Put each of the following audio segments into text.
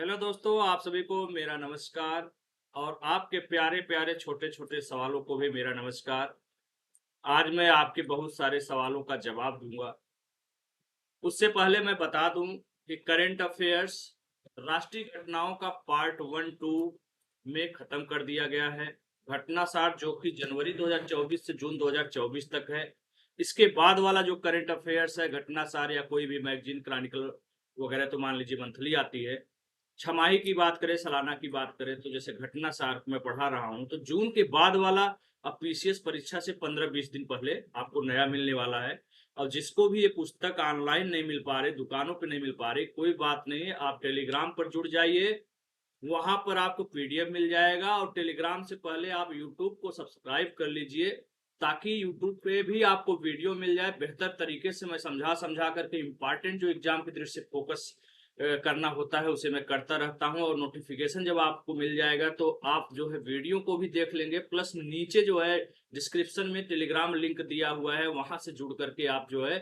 Hello दोस्तों, आप सभी को मेरा नमस्कार। और आपके प्यारे प्यारे छोटे छोटे सवालों को भी मेरा नमस्कार। आज मैं आपके बहुत सारे सवालों का जवाब दूंगा। उससे पहले मैं बता दूं कि करंट अफेयर्स राष्ट्रीय घटनाओं का पार्ट 1 2 में खत्म कर दिया गया है। घटना सार जो कि जनवरी 2024 से जून 2024 तक है। इसके बाद वाला जो करंट अफेयर्स है, घटना सार या कोई भी मैगजीन क्रॉनिकल वगैरह, तो मान लीजिए मंथली आती है। छमाही की बात करें, सालाना की बात करें, तो जैसे घटना सार में पढ़ा रहा हूं, तो जून के बाद वाला अब पीसीएस परीक्षा से 15-20 दिन पहले आपको नया मिलने वाला है। और जिसको भी ये पुस्तक ऑनलाइन नहीं मिल पा रहे, दुकानों पे नहीं मिल पा रही, कोई बात नहीं है, आप टेलीग्राम पर जुड़ जाइए। वहां पर आपको पीडीएफ मिल जाएगा। और टेलीग्राम से पहले आप यूट्यूब को सब्सक्राइब कर लीजिए, ताकि यूट्यूब पे भी आपको वीडियो मिल जाए। बेहतर तरीके से मैं समझा समझा करके इंपॉर्टेंट जो एग्जाम की दृष्टि से फोकस करना होता है उसे मैं करता रहता हूं। और नोटिफिकेशन जब आपको मिल जाएगा तो आप जो है वीडियो को भी देख लेंगे, प्लस नीचे जो है डिस्क्रिप्शन में टेलीग्राम लिंक दिया हुआ है, वहां से जुड़ करके आप जो है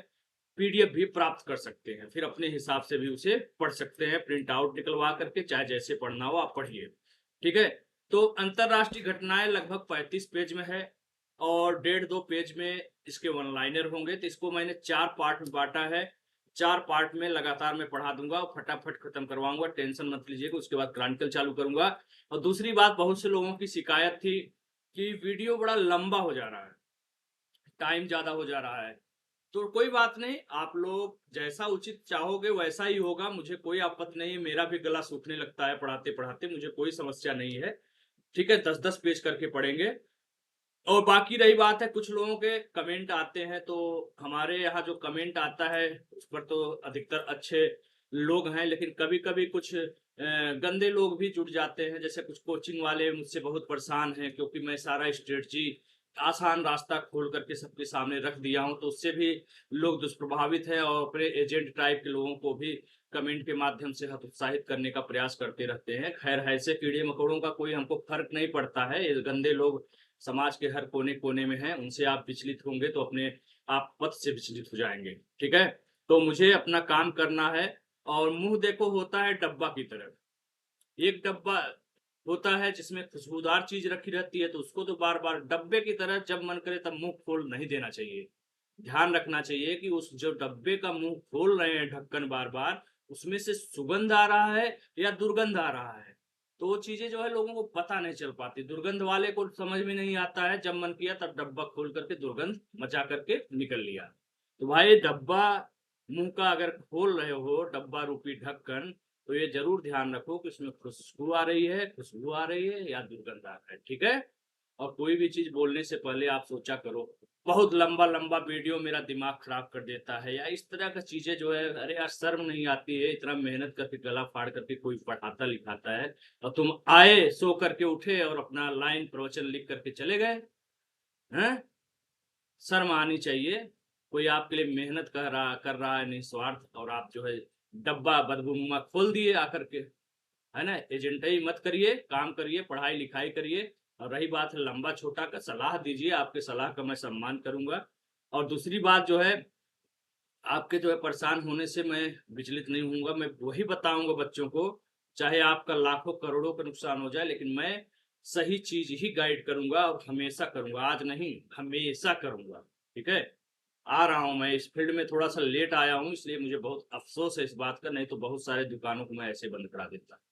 पीडीएफ भी प्राप्त कर सकते हैं। फिर अपने हिसाब से भी उसे पढ़ सकते हैं, प्रिंट आउट निकलवा करके, चाहे जैसे पढ़ना हो आप पढ़िए। ठीक है। तो अंतरराष्ट्रीय घटनाएं लगभग 35 पेज में है, और 1.5-2 पेज में इसके वन लाइनर होंगे। तो इसको मैंने 4 पार्ट में बांटा है। 4 पार्ट में लगातार मैं पढ़ा दूंगा और फटाफट खत्म करवाऊंगा, टेंशन मत लीजिएगा। उसके बाद क्रॉनिकल चालू करूंगा। और दूसरी बात, बहुत से लोगों की शिकायत थी कि वीडियो बड़ा लंबा हो जा रहा है, टाइम ज्यादा हो जा रहा है। तो कोई बात नहीं, आप लोग जैसा उचित चाहोगे वैसा ही होगा, मुझे कोई आपत्ति नहीं है। मेरा भी गला सूखने लगता है पढ़ाते पढ़ाते, मुझे कोई समस्या नहीं है। ठीक है, 10-10 पेज करके पढ़ेंगे। और बाकी रही बात है, कुछ लोगों के कमेंट आते हैं, तो हमारे यहाँ जो कमेंट आता है उस पर तो अधिकतर अच्छे लोग हैं, लेकिन कभी कभी कुछ गंदे लोग भी जुड़ जाते हैं। जैसे कुछ कोचिंग वाले मुझसे बहुत परेशान हैं, क्योंकि मैं सारा स्ट्रेटजी आसान रास्ता खोल करके सबके सामने रख दिया हूं, तो उससे भी लोग दुष्प्रभावित है, और अपने एजेंट टाइप के लोगों को भी कमेंट के माध्यम से हतोत्साहित करने का प्रयास करते रहते हैं। खैर, ऐसे कीड़े मकोड़ों का कोई हमको फर्क नहीं पड़ता है। ये गंदे लोग समाज के हर कोने कोने में हैं, उनसे आप विचलित होंगे तो अपने आप पथ से विचलित हो जाएंगे। ठीक है। तो मुझे अपना काम करना है। और मुंह देखो होता है डब्बा की तरह। एक डब्बा होता है जिसमें खुशबूदार चीज रखी रहती है, तो उसको तो बार बार डब्बे की तरह जब मन करे तब मुंह खोल नहीं देना चाहिए। ध्यान रखना चाहिए कि उस जो डब्बे का मुंह खोल रहे हैं ढक्कन बार बार, उसमें से सुगंध आ रहा है या दुर्गंध आ रहा है। तो वो चीजें जो है लोगों को पता नहीं चल पाती। दुर्गंध वाले को समझ में नहीं आता है, जब मन किया तब डब्बा खोल करके दुर्गंध मचा करके निकल लिया। तो भाई, डब्बा मुंह का अगर खोल रहे हो, डब्बा रूपी ढक्कन, तो ये जरूर ध्यान रखो कि उसमें खुशबू आ रही है या दुर्गंध आ रहा है। ठीक है। और कोई भी चीज बोलने से पहले आप सोचा करो। बहुत लंबा लंबा वीडियो मेरा दिमाग खराब कर देता है, या इस तरह का चीजें जो है, अरे यार शर्म नहीं आती है? इतना मेहनत करके गला फाड़ करके कोई पढ़ाता लिखाता है, और तुम आए, सो करके उठे और अपना लाइन प्रवचन लिख करके चले गए हैं। शर्म आनी चाहिए। कोई आपके लिए मेहनत कर रहा है निस्वार्थ, और आप जो है डब्बा बदबूमा खोल दिए आकर के। है ना? एजेंटई मत करिए, काम करिए, पढ़ाई लिखाई करिए। और रही बात है लंबा छोटा का, सलाह दीजिए, आपके सलाह का मैं सम्मान करूंगा। और दूसरी बात जो है, आपके जो है परेशान होने से मैं विचलित नहीं होऊंगा। मैं वही बताऊंगा बच्चों को, चाहे आपका लाखों करोड़ों का नुकसान हो जाए, लेकिन मैं सही चीज ही गाइड करूंगा, और हमेशा करूंगा, आज नहीं हमेशा करूंगा। ठीक है। आ रहा हूं, मैं इस फील्ड में थोड़ा सा लेट आया हूं, इसलिए मुझे बहुत अफसोस है इस बात का, नहीं तो बहुत सारे दुकानों को मैं ऐसे बंद करा देता।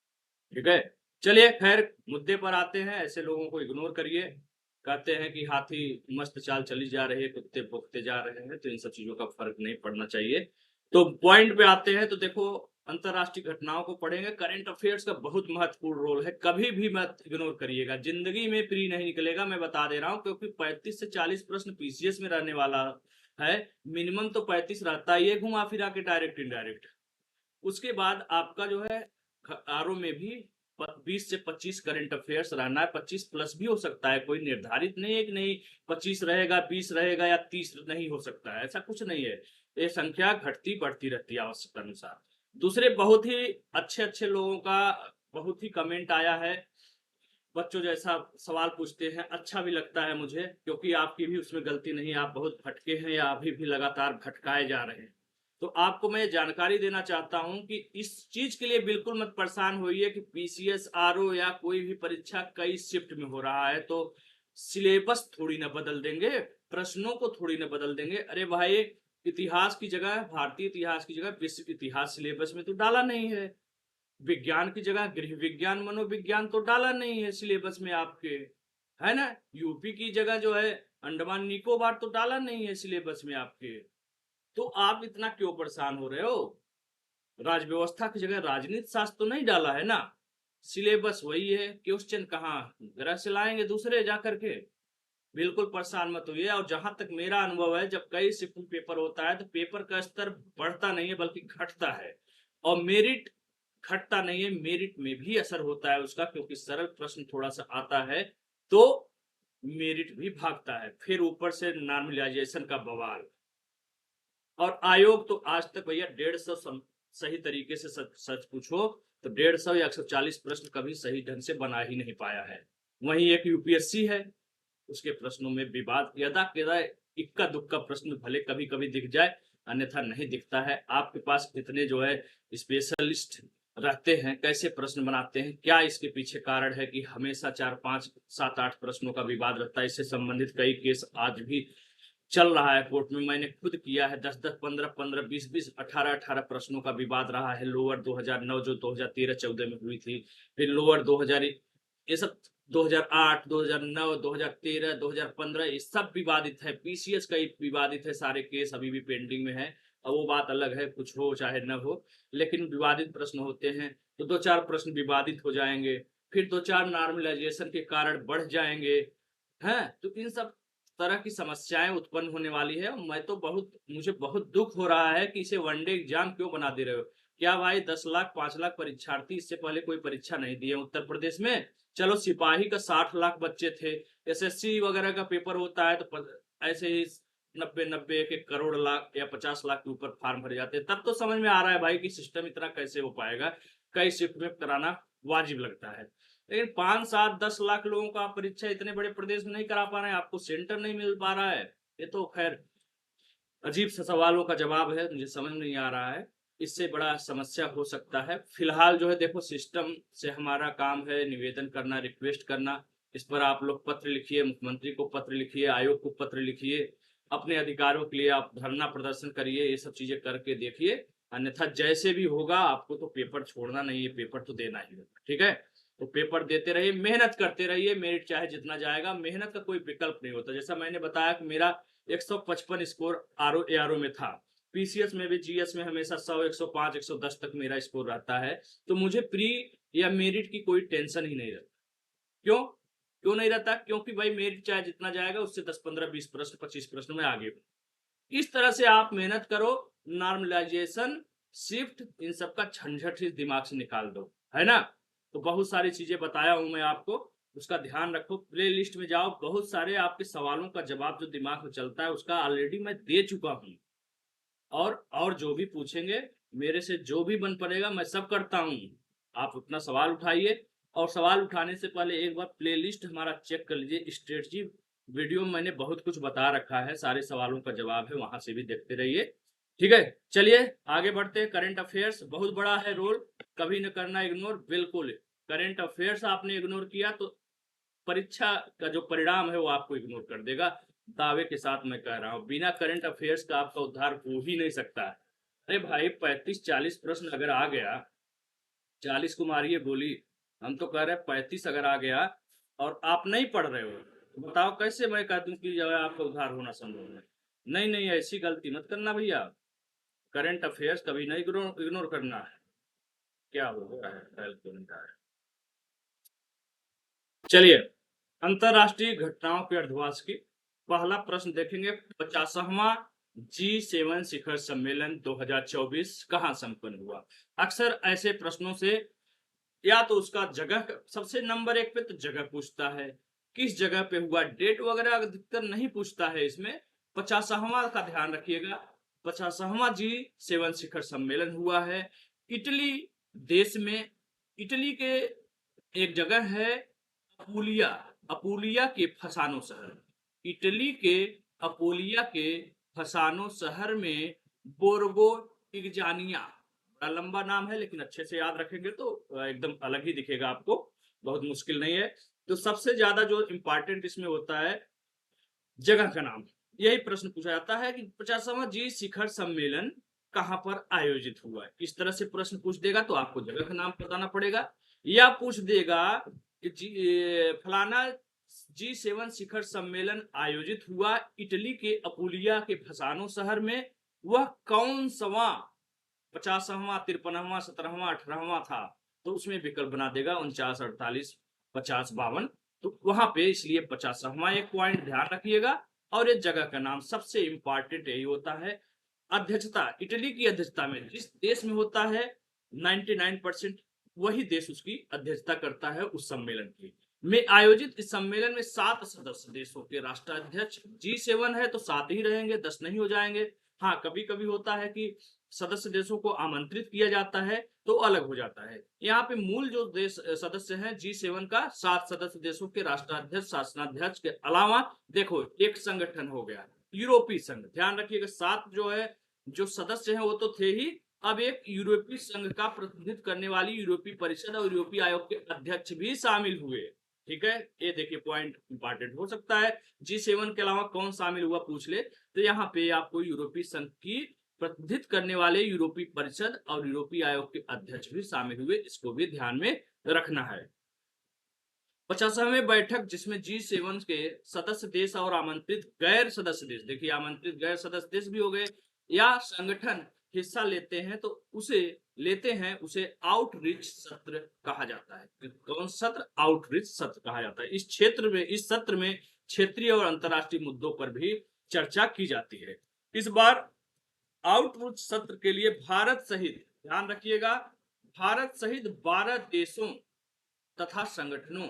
ठीक है। चलिए, खैर मुद्दे पर आते हैं। ऐसे लोगों को इग्नोर करिए। कहते हैं कि हाथी मस्त चाल चली जा रही है, कुत्ते भौंकते जा रहे हैं, तो इन सब चीजों का फर्क नहीं पड़ना चाहिए। तो पॉइंट पे आते हैं। तो देखो, अंतरराष्ट्रीय घटनाओं को पढ़ेंगे। करंट अफेयर्स का बहुत महत्वपूर्ण रोल है, कभी भी मत इग्नोर करिएगा। जिंदगी में फ्री नहीं निकलेगा, मैं बता दे रहा हूँ, क्योंकि 35 से 40 प्रश्न पीसीएस में रहने वाला है। मिनिमम तो 35 रहता ही है, घुमा फिरा के, डायरेक्ट इनडायरेक्ट। उसके बाद आपका जो है आरओ में भी 20 से 25 करंट अफेयर्स रहना है। 25 प्लस भी हो सकता है, कोई निर्धारित नहीं है कि नहीं 25 रहेगा, 20 रहेगा या 30 नहीं हो सकता है, ऐसा कुछ नहीं है। ये संख्या घटती बढ़ती रहती है आवश्यकता अनुसार। दूसरे बहुत ही अच्छे अच्छे लोगों का बहुत ही कमेंट आया है। बच्चों जैसा सवाल पूछते हैं, अच्छा भी लगता है मुझे, क्योंकि आपकी भी उसमें गलती नहीं है। आप बहुत भटके हैं, या अभी भी लगातार भटकाए जा रहे हैं। तो आपको मैं जानकारी देना चाहता हूं कि इस चीज के लिए बिल्कुल मत परेशान होइए कि पीसीएस आरओ या कोई भी परीक्षा कई शिफ्ट में हो रहा है तो सिलेबस थोड़ी ना बदल देंगे, प्रश्नों को थोड़ी ना बदल देंगे। अरे भाई, इतिहास की जगह, भारतीय इतिहास की जगह विश्व इतिहास सिलेबस में तो डाला नहीं है। विज्ञान की जगह गृह विज्ञान मनोविज्ञान तो डाला नहीं है सिलेबस में आपके, है ना। यूपी की जगह जो है अंडमान निकोबार तो डाला नहीं है सिलेबस में आपके। तो आप इतना क्यों परेशान हो रहे हो? राज व्यवस्था की जगह राजनीति शास्त्र तो नहीं डाला है ना, सिलेबस वही है, क्वेश्चन कहाँ ग्रह से लाएंगे दूसरे जा करके। बिल्कुल परेशान मत होइए। और जहां तक मेरा अनुभव है, जब कई शिफ्ट में पेपर होता है तो पेपर का स्तर बढ़ता नहीं है बल्कि घटता है, और मेरिट घटता नहीं है, मेरिट में भी असर होता है उसका, क्योंकि सरल प्रश्न थोड़ा सा आता है तो मेरिट भी भागता है, फिर ऊपर से नॉर्मलाइजेशन का बवाल। और आयोग तो आज तक भैया 150 सही तरीके से सच पूछो तो 150 या 140 प्रश्न कभी सही ढंग से बना ही नहीं पाया है। वहीं एक यूपीएससी है, उसके प्रश्नों में विवाद यदा कदा इक्का दुक्का प्रश्न भले कभी कभी दिख जाए, अन्यथा नहीं दिखता है। आपके पास इतने जो है स्पेशलिस्ट रहते हैं, कैसे प्रश्न बनाते हैं, क्या इसके पीछे कारण है कि हमेशा 4 5 7 8 प्रश्नों का विवाद रहता है? इससे संबंधित कई केस आज भी चल रहा है कोर्ट में, मैंने खुद किया है। 10 10 15 15 20 20 18 18 प्रश्नों का विवाद रहा है। लोअर 2009 जो 2013 14 में हुई थी, फिर लोअर 2000, ये सब 2008 2009 2013 2015 ये सब विवादित है। पीसीएस का विवादित है, सारे केस अभी भी पेंडिंग में है। और वो बात अलग है, कुछ हो चाहे न हो, लेकिन विवादित प्रश्न होते हैं तो 2 4 प्रश्न विवादित हो जाएंगे, फिर 2 4 नॉर्मलाइजेशन के कारण बढ़ जाएंगे हैं। तो इन सब तरह की समस्याएं उत्पन्न होने वाली है। मैं तो मुझे बहुत दुख हो रहा है कि इसे वनडे एग्जाम क्यों बना दे रहे हो। क्या भाई 10 लाख 5 लाख परीक्षार्थी इससे पहले कोई परीक्षा नहीं दिए उत्तर प्रदेश में? चलो सिपाही का 60 लाख बच्चे थे, एसएससी वगैरह का पेपर होता है तो ऐसे ही 90 के करोड़ लाख या 50 लाख के ऊपर फार्म भरे जाते हैं। तब तो समझ में आ रहा है भाई कि सिस्टम इतना कैसे हो पाएगा, कई शिफ्ट में कराना वाजिब लगता है। लेकिन 5 7 10 लाख लोगों का परीक्षा इतने बड़े प्रदेश में नहीं करा पा रहे हैं, आपको सेंटर नहीं मिल पा रहा है। ये तो खैर अजीब सा सवालों का जवाब है, मुझे समझ नहीं आ रहा है। इससे बड़ा समस्या हो सकता है। फिलहाल जो है देखो, सिस्टम से हमारा काम है निवेदन करना, रिक्वेस्ट करना। इस पर आप लोग पत्र लिखिए, मुख्यमंत्री को पत्र लिखिए, आयोग को पत्र लिखिए, अपने अधिकारों के लिए आप धरना प्रदर्शन करिए, ये सब चीजें करके देखिए। अन्यथा जैसे भी होगा आपको तो पेपर छोड़ना नहीं है, पेपर तो देना ही होगा, ठीक है। तो पेपर देते रहिए, मेहनत करते रहिए, मेरिट चाहे जितना जाएगा, मेहनत का कोई विकल्प नहीं होता। जैसा मैंने बताया कि मेरा 155 स्कोर आरओ एआरओ में था, पीसीएस में भी, जीएस में हमेशा 100 105 110 तक मेरा स्कोर रहता है। तो मुझे प्री या मेरिट की कोई टेंशन ही नहीं रहती। क्यों क्यों नहीं रहता? क्योंकि भाई मेरिट चाहे जितना जाएगा उससे 10 15 20 प्रश्न 25 प्रश्न में आगे हूं। इस तरह से आप मेहनत करो, नॉर्मलाइजेशन, शिफ्ट, इन सब का झंझट ही दिमाग से निकाल दो, है ना। तो बहुत सारी चीजें बताया हूं मैं आपको, उसका ध्यान रखो। प्ले लिस्ट में जाओ, बहुत सारे आपके सवालों का जवाब जो दिमाग में चलता है उसका ऑलरेडी मैं दे चुका हूं। और जो भी पूछेंगे मेरे से, जो भी बन पड़ेगा मैं सब करता हूं। आप अपना सवाल उठाइए, और सवाल उठाने से पहले एक बार प्लेलिस्ट हमारा चेक कर लीजिए। स्ट्रेटजी वीडियो में मैंने बहुत कुछ बता रखा है, सारे सवालों का जवाब है, वहां से भी देखते रहिए, ठीक है। चलिए आगे बढ़ते हैं। करंट अफेयर्स बहुत बड़ा है रोल, कभी न करना इग्नोर, बिल्कुल। करंट अफेयर्स आपने इग्नोर किया तो परीक्षा का जो परिणाम है वो आपको इग्नोर कर देगा। दावे के साथ मैं कह रहा हूँ, बिना करंट अफेयर्स का आपका उद्धार हो ही नहीं सकता है। अरे भाई 35 40 प्रश्न अगर आ गया, 40 को मारिए गोली, हम तो कह रहे हैं 35 अगर आ गया और आप नहीं पढ़ रहे हो तो बताओ कैसे मैं कह दूं कि जो है आपका उद्धार होना संभव है? नहीं नहीं, ऐसी गलती मत करना भैया। करंट अफेयर्स कभी नहीं इग्नोर करना है। क्या हो रहा है, कैलकुलेटर है। चलिए, अंतरराष्ट्रीय घटनाओं के अर्धवास की पहला प्रश्न देखेंगे। 50वां G7 शिखर सम्मेलन 2024 कहाँ संपन्न हुआ? अक्सर ऐसे प्रश्नों से या तो उसका जगह, सबसे नंबर 1 पे तो जगह पूछता है, किस जगह पे हुआ, डेट वगैरह अधिकतर नहीं पूछता है इसमें। 50वां का ध्यान रखिएगा। 50वां G7 शिखर सम्मेलन हुआ है इटली देश में। इटली के एक जगह है अपूलिया, अपूलिया के फसानो शहर, इटली के अपूलिया के फसानो शहर में बोर्गो इग्जानिया, बड़ा लंबा नाम है लेकिन अच्छे से याद रखेंगे तो एकदम अलग ही दिखेगा आपको, बहुत मुश्किल नहीं है। तो सबसे ज्यादा जो इंपॉर्टेंट इसमें होता है जगह का नाम। यही प्रश्न पूछा जाता है कि 50वां जी शिखर सम्मेलन कहां पर आयोजित हुआ है। इस तरह से प्रश्न पूछ देगा तो आपको जगह का नाम बताना पड़ेगा, या पूछ देगा कि फलाना G7 शिखर सम्मेलन आयोजित हुआ इटली के अपुलिया के फसानो शहर में, वह कौन सवा 50वां 53वां 17वां 18वां था। तो उसमें विकल्प बना देगा 49 48 50 52। तो वहां पे इसलिए 50वां एक पॉइंट ध्यान रखिएगा। और ये जगह का नाम सबसे इंपॉर्टेंट यही होता है। अध्यक्षता, इटली की अध्यक्षता में जिस देश में होता है 99% वही देश उसकी अध्यक्षता करता है उस सम्मेलन की में आयोजित। इस सम्मेलन में 7 सदस्य देशों के राष्ट्राध्यक्ष, G7 है तो 7 ही रहेंगे, 10 नहीं हो जाएंगे। हाँ, कभी कभी होता है कि सदस्य देशों को आमंत्रित किया जाता है तो अलग हो जाता है। यहाँ पे मूल जो देश सदस्य हैं G7 का 7 सदस्य देशों के राष्ट्राध्यक्ष शासनाध्यक्ष के अलावा देखो एक संगठन हो गया यूरोपीय संघ। ध्यान रखिएगा 7 जो है जो सदस्य हैं वो तो थे ही, अब एक यूरोपीय संघ का प्रतिनिधित्व करने वाली यूरोपीय परिषद और यूरोपीय आयोग के अध्यक्ष भी शामिल हुए। ठीक है, ये देखिए पॉइंट इंपॉर्टेंट हो सकता है। G7 के अलावा कौन शामिल हुआ पूछ ले तो यहाँ पे आपको यूरोपीय संघ की प्रतिनिधित्व करने वाले यूरोपीय परिषद और यूरोपीय आयोग के अध्यक्ष भी शामिल हुए, इसको भी ध्यान में रखना है। 50वें बैठक जिसमें G7 के सदस्य देश और आमंत्रित गैर सदस्य देश, देखिए आमंत्रित गैर सदस्य देश भी हो गए या संगठन हिस्सा लेते हैं तो उसे आउटरीच सत्र कहा जाता है। कौन सत्र? आउटरीच सत्र कहा जाता है। इस सत्र में क्षेत्रीय और अंतरराष्ट्रीय मुद्दों पर भी चर्चा की जाती है। इस बार आउटरीच सत्र के लिए भारत सहित, ध्यान रखिएगा, भारत सहित 12 देशों तथा संगठनों,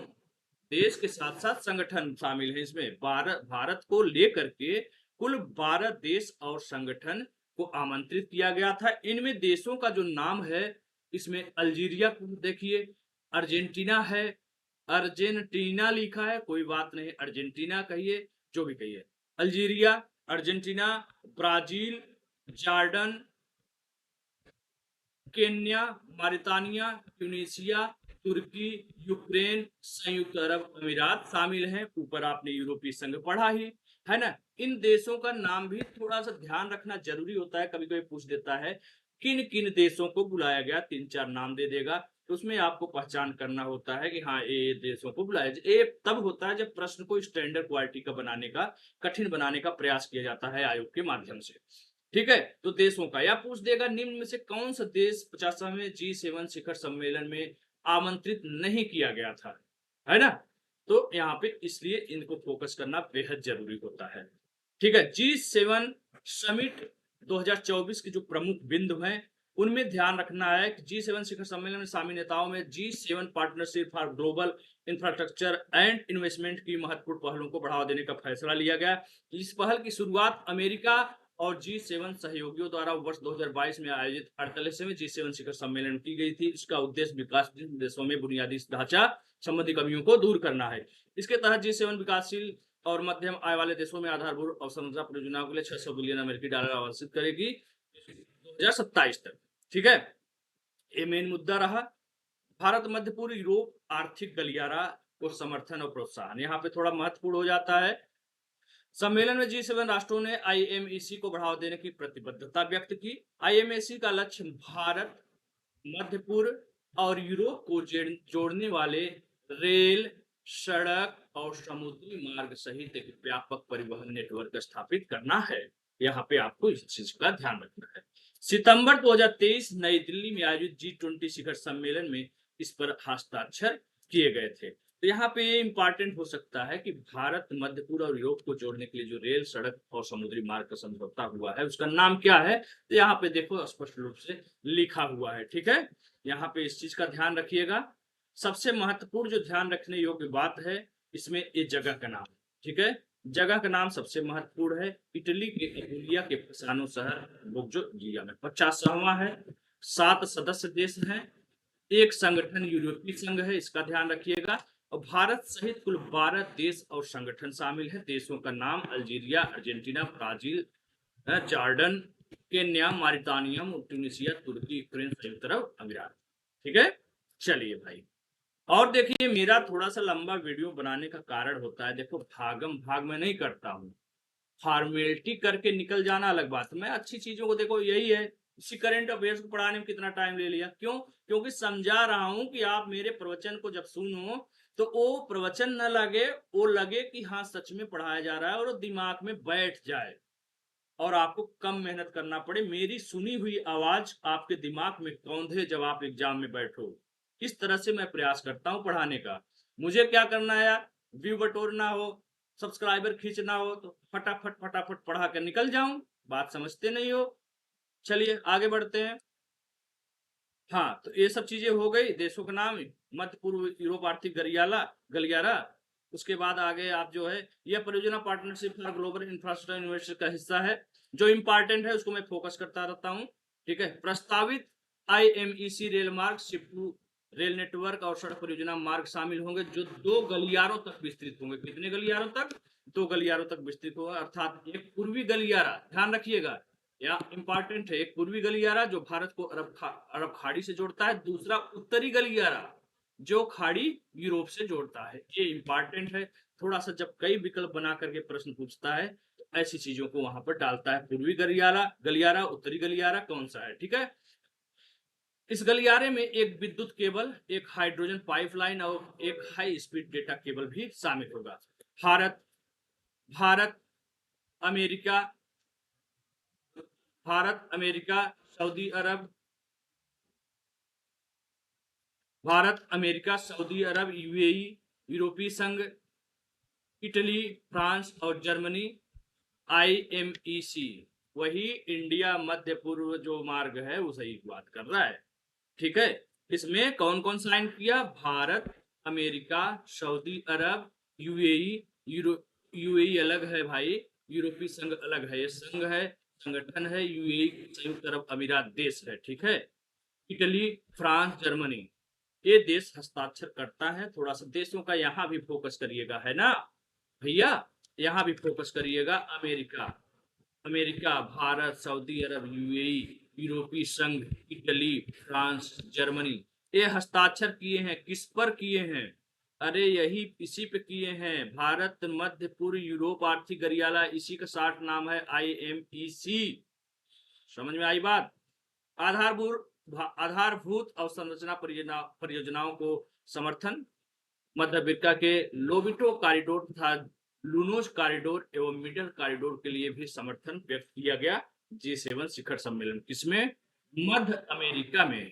देश के साथ साथ संगठन शामिल है इसमें। भारत को लेकर के कुल 12 देश और संगठन को आमंत्रित किया गया था। इनमें देशों का जो नाम है, इसमें अल्जीरिया को देखिए, अर्जेंटीना है, अर्जेंटीना लिखा है, कोई बात नहीं, अर्जेंटीना कहिए, जो भी कहिए, Algeria, Argentina, Brazil, Jordan, Kenya, Mauritania, Tunisia, तुर्की, यूक्रेन, संयुक्त अरब अमीरात शामिल हैं। ऊपर आपने यूरोपीय संघ पढ़ा ही है ना। इन देशों का नाम भी थोड़ा सा ध्यान रखना जरूरी होता है, कभी कभी पूछ देता है किन किन देशों को बुलाया गया, 3-4 नाम दे देगा तो उसमें आपको पहचान करना होता है कि हाँ ये देशों को बुलाया। ये तब होता है जब प्रश्न को स्टैंडर्ड क्वालिटी का बनाने का, कठिन बनाने का प्रयास किया जाता है आयोग के माध्यम से। ठीक है, तो देशों का या पूछ देगा निम्न में से कौन सा देश 50वें G7 शिखर सम्मेलन में आमंत्रित नहीं किया गया था, है ना। तो यहाँ पे इसलिए इनको फोकस करना बेहद जरूरी होता है। ठीक है, G7 समिट 2024 के जो प्रमुख बिंदु हैं उनमें ध्यान रखना है कि G7 शिखर सम्मेलन में शामिल नेताओं में G7 partnership for global infrastructure and investment की महत्वपूर्ण पहलों को बढ़ावा देने का फैसला लिया गया। इस पहल की शुरुआत अमेरिका और G7 सहयोगियों द्वारा वर्ष 2022 में आयोजित 48वें G7 शिखर सम्मेलन की गई थी। इसका उद्देश्य विकासशील देशों में बुनियादी ढांचा संबंधी कमियों को दूर करना है। इसके तहत G7 विकासशील और मध्यम आय वाले देशों में आधारभूत अवसंरचना परियोजनाओं के लिए 600 बिलियन अमेरिकी डॉलर आवंटित करेगी 2027 तक। ठीक है, ये मेन मुद्दा रहा। भारत मध्य पूर्व यूरोप आर्थिक गलियारा को समर्थन और प्रोत्साहन, यहाँ पे थोड़ा महत्वपूर्ण हो जाता है। सम्मेलन में G7 राष्ट्रों ने IMEC को बढ़ावा देने की प्रतिबद्धता व्यक्त की। IMEC का लक्ष्य भारत, मध्य पूर्व और यूरोप को जोड़ने वाले रेल, सड़क और समुद्री मार्ग सहित एक व्यापक परिवहन नेटवर्क स्थापित करना है। यहाँ पे आपको इस चीज का ध्यान रखना है। सितंबर 2023 नई दिल्ली में आयोजित G20 शिखर सम्मेलन में इस पर हस्ताक्षर किए गए थे। तो यहाँ पे ये इंपॉर्टेंट हो सकता है कि भारत, मध्य पूर्व और यूरोप को जोड़ने के लिए जो रेल, सड़क और समुद्री मार्ग का समझौता हुआ है उसका नाम क्या है, तो यहाँ पे देखो स्पष्ट रूप से लिखा हुआ है। ठीक है, यहाँ पे इस चीज का ध्यान रखिएगा। सबसे महत्वपूर्ण जो ध्यान रखने योग्य बात है इसमें ये जगह का नाम। ठीक है, जगह का नाम सबसे महत्वपूर्ण है। इटली के अपुलिया के फसानो शहर बोग्गio में 50वां है। 7 सदस्य देश हैं, एक संगठन यूरोपीय संघ है, इसका ध्यान रखिएगा। और भारत सहित कुल 12 देश और संगठन शामिल है। देशों का नाम Algeria, Argentina, Brazil, Jordan, Kenya, Mauritania, Tunisia, तुर्की, यूक्रेन, संयुक्त अरब अमीरात। ठीक है, चलिए भाई। और देखिए, मेरा थोड़ा सा लंबा वीडियो बनाने का कारण होता है, देखो भागम भाग में नहीं करता हूँ, फॉर्मेलिटी करके निकल जाना अलग बात है। मैं अच्छी चीजों को, देखो यही है, इसी करंट अफेयर्स को पढ़ाने में कितना टाइम ले लिया, क्यों? क्योंकि समझा रहा हूं कि आप मेरे प्रवचन को जब सुनो तो वो प्रवचन न लगे, वो लगे कि हाँ सच में पढ़ाया जा रहा है और वो दिमाग में बैठ जाए और आपको कम मेहनत करना पड़े। मेरी सुनी हुई आवाज आपके दिमाग में कौंधे जब आप एग्जाम में बैठो। इस तरह से मैं प्रयास करता हूं पढ़ाने का। मुझे क्या करना है यार, व्यू बटोरना हो, सब्सक्राइबर खींचना हो तो फटाफट फटाफट पढ़ा कर निकल जाऊं। बात समझते नहीं हो। चलिए आगे बढ़ते हैं। हाँ, तो ये सब चीजें हो गई देशों के नाम, मध्य पूर्व यूरोप आर्थिक गलियारा। उसके बाद आगे आप जो है, यह परियोजना partnership for global infrastructure university का हिस्सा है। जो इंपॉर्टेंट है उसको मैं फोकस करता रहता हूँ। ठीक है, प्रस्तावित IMEC रेल मार्ग, शिपू रेल नेटवर्क और सड़क परियोजना मार्ग शामिल होंगे, जो 2 गलियारों तक विस्तृत होंगे। कितने गलियारों तक? 2 गलियारों तक विस्तृत होगा। अर्थात एक पूर्वी गलियारा, ध्यान रखिएगा, या इंपॉर्टेंट है, एक पूर्वी गलियारा जो भारत को अरब खाड़ी से जोड़ता है, दूसरा उत्तरी गलियारा जो खाड़ी यूरोप से जोड़ता है। ये इंपॉर्टेंट है। थोड़ा सा जब कई विकल्प बना करके प्रश्न पूछता है तो ऐसी चीजों को वहां पर डालता है। पूर्वी गलियारा, उत्तरी गलियारा कौन सा है। ठीक है, इस गलियारे में एक विद्युत केबल, एक हाइड्रोजन पाइपलाइन और एक हाई स्पीड डेटा केबल भी शामिल होगा। Bharat Bharat America Bharat America Saudi अरब भारत अमेरिका सऊदी अरब, UAE, यूरोपीय संघ, इटली, फ्रांस और जर्मनी। IMEC वही इंडिया मध्य पूर्व जो मार्ग है उसी की बात कर रहा है। ठीक है, इसमें कौन कौन साइन किया? भारत, अमेरिका, सऊदी अरब, UAE। UAE अलग है भाई, यूरोपीय संघ अलग है, ये संघ है, संगठन है। UAE संयुक्त अरब अमीरात देश है। ठीक है, इटली, फ्रांस, जर्मनी, ये देश हस्ताक्षर करता है। थोड़ा सा देशों का यहाँ भी फोकस करिएगा, है ना भैया, यहाँ भी फोकस करिएगा। अमेरिका अमेरिका भारत, सऊदी अरब, UAE, यूरोपीय संघ, इटली, फ्रांस, जर्मनी, ये हस्ताक्षर किए हैं। किस पर किए हैं? अरे यही इसी पे किए हैं, भारत मध्य पूर्व यूरोप आर्थिक गलियारा, इसी का शार्ट नाम है IMEC। समझ में आई बात? आधारभूत अवसंरचना परियोजनाओं को समर्थन, मध्य अफ्रीका के लोबिटो कॉरिडोर तथा लूनोज कॉरिडोर एवं मिडल कॉरिडोर के लिए भी समर्थन व्यक्त किया गया। G7 शिखर सम्मेलन किसमें? मध्य अमेरिका में।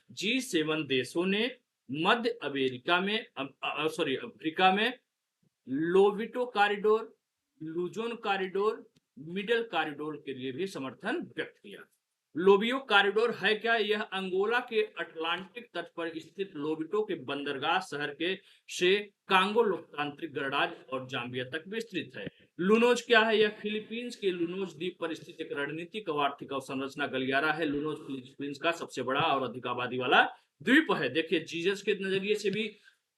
G7 देशों ने मध्य अमेरिका में, सॉरी अफ्रीका में Lobito corridor, Luzon corridor, middle corridor के लिए भी समर्थन व्यक्त किया। लोबियो कॉरिडोर है क्या? यह अंगोला के अटलांटिक तट पर स्थित लोबिटो के बंदरगाह शहर के से कांगो लोकतांत्रिक गणराज्य और जाम्बिया तक विस्तृत है। लूनोज क्या है? यह फिलीपींस के लूनोज द्वीप पर स्थित एक रणनीतिक और आर्थिक अवसंरचना गलियारा है। लूनोज फिलीपींस का सबसे बड़ा और अधिक आबादी वाला द्वीप है। देखिए, जीसस के नजरिए से भी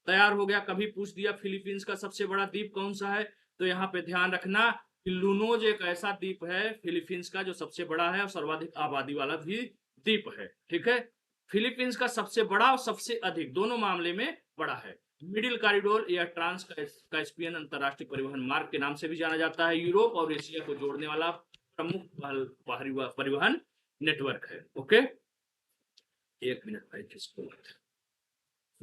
तैयार हो गया। कभी पूछ दिया फिलीपींस का सबसे बड़ा द्वीप कौन सा है, तो यहाँ पे ध्यान रखना कि लूनोज एक ऐसा द्वीप है फिलीपींस का जो सबसे बड़ा है और सर्वाधिक आबादी वाला भी द्वीप है। ठीक है, फिलीपींस का सबसे बड़ा और सबसे अधिक, दोनों मामले में बड़ा है। मिडिल कॉरिडोर या ट्रांस कैस्पियन अंतरराष्ट्रीय परिवहन मार्ग के नाम से भी जाना जाता है। यूरोप और एशिया को जोड़ने वाला प्रमुख परिवहन नेटवर्क है। ओके, एक मिनट भाई, किसको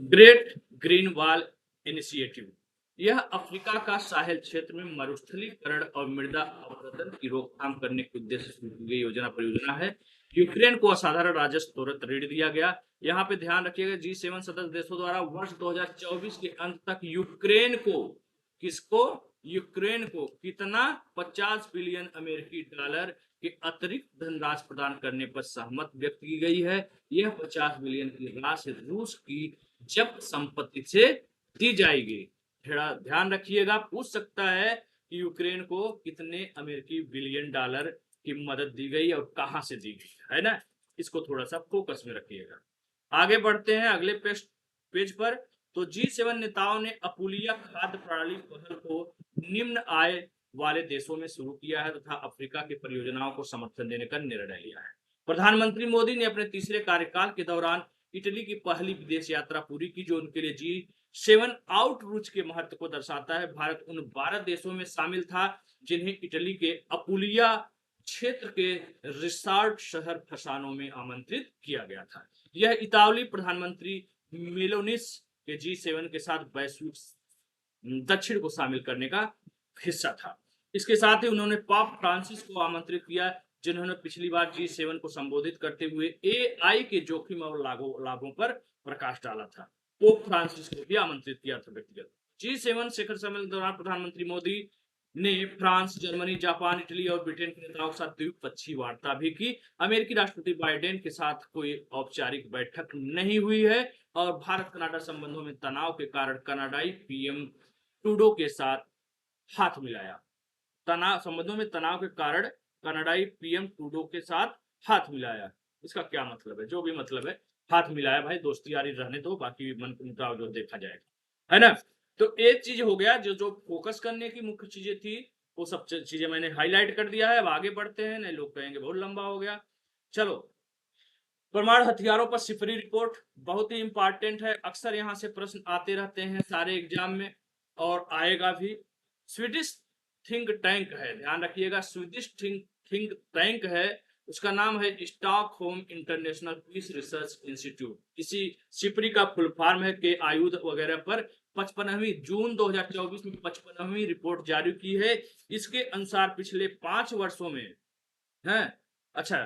ग्रेट ग्रीन वॉल इनिशिएटिव, यह अफ्रीका का साहेल क्षेत्र में मरुस्थलीकरण और मृदा अपरदन की रोकथाम करने के उद्देश्य से शुरू की गई योजना परियोजना है। यूक्रेन को असाधारण राजस्व त्वरित ऋण दिया गया। यहाँ पे ध्यान रखिएगा, G7 सदस्य देशों द्वारा वर्ष 2024 के अंत तक यूक्रेन को, किसको? यूक्रेन को कितना? 50 बिलियन अमेरिकी डॉलर के अतिरिक्त धनराशि प्रदान करने पर सहमति व्यक्त की गई है। यह 50 बिलियन की राशि रूस की जब्त संपत्ति से दी जाएगी। ध्यान रखिएगा, पूछ सकता है कि यूक्रेन को कितने अमेरिकी बिलियन डॉलर की मदद दी गई और कहां से दी गई, है ना? इसको थोड़ा सा फोकस में रखिएगा। आगे बढ़ते हैं अगले पेज पर। तो G7 नेताओं ने अपूलिया खाद्य प्रणाली पहल को निम्न आय वाले देशों में शुरू किया है तथा अफ्रीका की परियोजनाओं को समर्थन देने का निर्णय लिया है। प्रधानमंत्री मोदी ने अपने तीसरे कार्यकाल के दौरान इटली की पहली विदेश यात्रा पूरी की, जो उनके लिए G7 आउटरीच के महत्व को दर्शाता है। भारत उन 12 देशों में शामिल था जिन्हें इटली के अपुलिया क्षेत्र के रिसॉर्ट शहर फसानो में आमंत्रित किया गया था। यह इतालवी प्रधानमंत्री मेलोनिस के G7 के साथ वैश्विक दक्षिण को शामिल करने का हिस्सा था। इसके साथ ही उन्होंने पाप फ्रांसिस को आमंत्रित किया, जिन्होंने पिछली बार G7 को संबोधित करते हुए AI के जोखिम और लाभों पर प्रकाश डाला था। पोप फ्रांसिस को भी आमंत्रित किया था व्यक्तिगत। G7 शिखर सम्मेलन के दौरान प्रधानमंत्री मोदी ने फ्रांस, जर्मनी, जापान, इटली और ब्रिटेन के नेताओं के साथ द्विपक्षीय वार्ता भी की। अमेरिकी राष्ट्रपति बाइडेन के साथ कोई औपचारिक बैठक नहीं हुई है और भारत कनाडा संबंधों में तनाव के कारण कनाडाई पीएम ट्रूडो के साथ हाथ मिलाया। संबंधों में तनाव के कारण कनाडाई पीएम ट्रूडो के साथ हाथ मिलाया। इसका क्या मतलब है? जो भी मतलब है, हाथ मिलाया भाई, दोस्ती यारी रहने दो, बाकी मन मुटाव जो देखा जाएगा, है ना। तो एक चीज हो गया, जो फोकस करने की मुख्य चीजें थी वो सब चीजें मैंने हाईलाइट कर दिया है। अब आगे बढ़ते हैं, नहीं लोग कहेंगे बहुत लंबा हो गया। चलो, परमाणु हथियारों पर सिफरी रिपोर्ट बहुत ही इंपॉर्टेंट है, अक्सर यहाँ से प्रश्न आते रहते हैं सारे एग्जाम में और आएगा भी। स्वीडिश थिंक टैंक है, ध्यान रखिएगा, स्वीडिश थिंक टैंक है, उसका नाम है Stockholm International Peace Research Institute. इसी सिपरी का फुल फॉर्म है के आयुध वगैरह पर 55वीं जून 2024 में 55वीं रिपोर्ट जारी की है। इसके अनुसार पिछले 5 वर्षों में है, अच्छा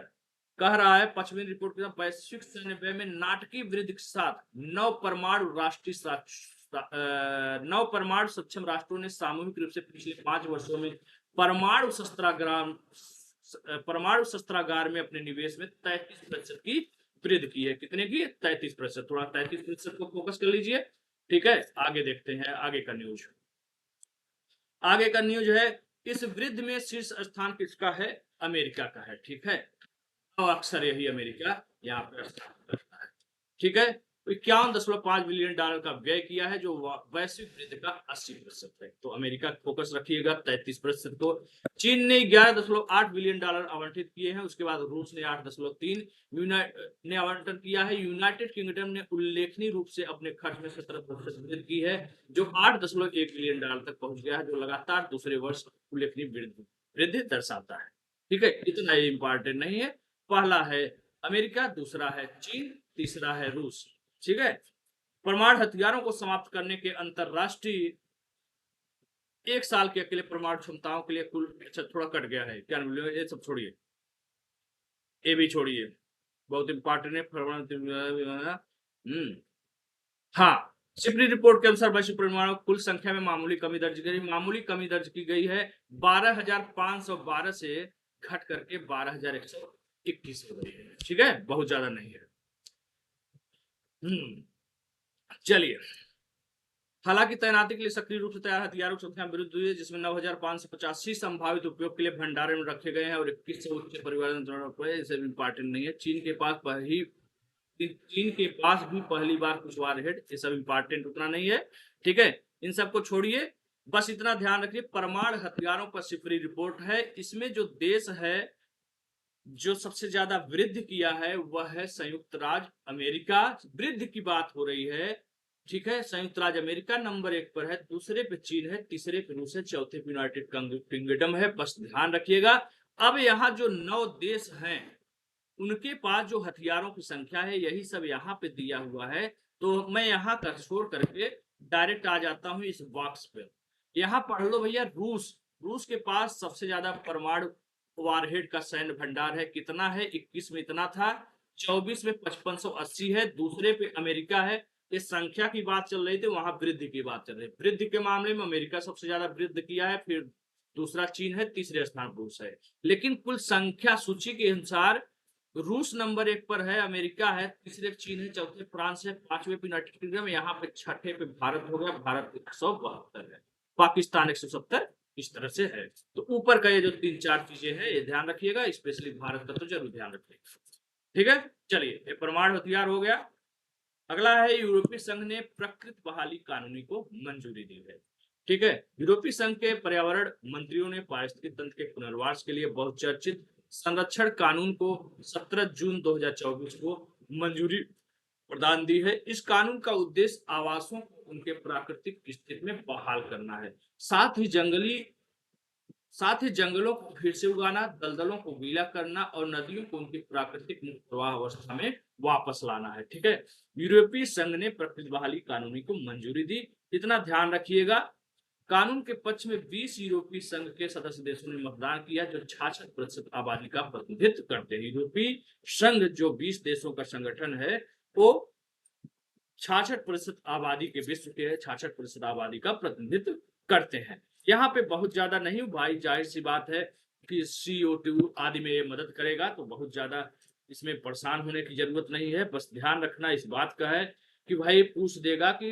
कह रहा है 55वीं रिपोर्ट के वैश्विक सैन्य व्यय में नाटकीय वृद्धि के साथ 9 परमाणु सक्षम राष्ट्रों ने सामूहिक रूप से पिछले 5 वर्षों में परमाणु शस्त्रागार में अपने निवेश में 33% की वृद्धि की है। कितने की? 33%। थोड़ा 33% को फोकस कर लीजिए, ठीक है। आगे देखते हैं आगे का न्यूज। आगे का न्यूज है, इस वृद्धि में शीर्ष स्थान किसका है? अमेरिका का है, ठीक है। और अक्सर यही अमेरिका यहाँ पे स्थान करता है, ठीक है। 51.5 बिलियन डॉलर का व्यय किया है, जो वैश्विक वृद्धि का 80% है। तो अमेरिका फोकस रखिएगा 33% को। चीन ने 11.8 बिलियन डॉलर आवंटित किए हैं, उसके बाद रूस ने 8.3 ने आवंटन किया है। यूनाइटेड किंगडम ने उल्लेखनीय रूप से अपने खर्च में 17% वृद्धि की है, जो 8.1 बिलियन डॉलर तक पहुंच गया है, जो लगातार दूसरे वर्ष उल्लेखनीय वृद्धि दर्शाता है, ठीक है। इतना इंपॉर्टेंट नहीं है। पहला है अमेरिका, दूसरा है चीन, तीसरा है रूस, ठीक है। परमाणु हथियारों को समाप्त करने के अंतरराष्ट्रीय 1 साल के अकेले परमाणु क्षमताओं के लिए कुल, अच्छा थोड़ा कट गया है, क्या ये सब छोड़िए, ये भी छोड़िए, बहुत इंपॉर्टेंट है परमाणु। हाँ, सिपरी रिपोर्ट के अनुसार वैश्विक परमाणु कुल संख्या में मामूली कमी दर्ज की गई। मामूली कमी दर्ज की गई है, 12,512 से घट करके 12,121 हो गई है, ठीक है, बहुत ज्यादा नहीं है। चलिए, हालांकि तैनाती के लिए सक्रिय रूप से तैयार हथियारों की संख्या वृद्धि हुई है, जिसमें 9,585 संभावित उपयोग के लिए भंडारण में रखे गए हैं और 21 उच्च परिवहन इंपॉर्टेंट नहीं है। चीन के पास भी पहली बार कुछ वारहेड, ये सब इंपॉर्टेंट उतना नहीं है, ठीक है। इन सबको छोड़िए, बस इतना ध्यान रखिए, परमाणु हथियारों पर सिफरी रिपोर्ट है। इसमें जो देश है जो सबसे ज्यादा वृद्धि किया है वह है संयुक्त राज्य अमेरिका। वृद्धि की बात हो रही है, ठीक है। संयुक्त राज्य अमेरिका नंबर 1 पर है, दूसरे पे चीन है, तीसरे पे रूस है, चौथे पे यूनाइटेड किंगडम है, बस ध्यान रखिएगा। अब यहाँ जो 9 देश हैं उनके पास जो हथियारों की संख्या है यही सब यहाँ पे दिया हुआ है। तो मैं यहाँ का छोड़ करके डायरेक्ट आ जाता हूँ इस बॉक्स पे। यहाँ पढ़ लो भैया, रूस के पास सबसे ज्यादा परमाणु वारहेड का सैन्य भंडार है। कितना है? 21 में इतना था, 24 में 5580 है, दूसरे पे अमेरिका है। इस संख्या की बात चल रही थी, वहां वृद्धि की बात चल रही है। वृद्धि के मामले में अमेरिका सबसे ज्यादा वृद्धि किया है, फिर दूसरा चीन है, तीसरे स्थान रूस है। लेकिन कुल संख्या सूची के अनुसार रूस नंबर 1 पर है, अमेरिका है, तीसरे चीन है, चौथे फ्रांस है, 5वें पे यूनाइटेड किंगडम, यहाँ पे 6ठे पे भारत हो गया, भारत 172 है, पाकिस्तान 170, इस तरह से है। तो ऊपर का ये जो 3-4 चीजें हैं ये ध्यान रखिएगा, स्पेशली भारत का तो जरूर ध्यान रखिएगा, ठीक है। चलिए, ये परमाणु हथियार हो गया। अगला है, यूरोपीय संघ ने प्रकृति बहाली कानूनी को मंजूरी दी है। ठीक है। यूरोपीय संघ के पर्यावरण मंत्रियों ने पारिस्थितिक तंत्र के पुनर्वास के लिए बहुचर्चित संरक्षण कानून को 17 जून 2024 को मंजूरी प्रदान दी है। इस कानून का उद्देश्य आवासों को उनके प्राकृतिक स्थिति में बहाल करना है, साथ ही जंगलों को फिर से उगाना, दलदलों को गीला करना और नदियों को उनकी प्राकृतिक मुक्त प्रवाह अवस्था में वापस लाना है। ठीक है। यूरोपीय संघ ने प्रकृति बहाली कानून को मंजूरी दी। इतना ध्यान रखिएगा, कानून के पक्ष में 20 यूरोपीय संघ के सदस्य देशों ने मतदान किया, जो 66% आबादी का प्रतिनिधित्व करते हैं। यूरोपीय संघ जो 20 देशों का संगठन है, वो 66% आबादी के, विश्व के 66% आबादी का प्रतिनिधित्व करते हैं। यहाँ पे बहुत ज्यादा नहीं भाई, जाहिर सी बात है कि CO2 आदि में ये मदद करेगा, तो बहुत ज्यादा इसमें परेशान होने की जरूरत नहीं है। बस ध्यान रखना इस बात का है कि भाई पूछ देगा कि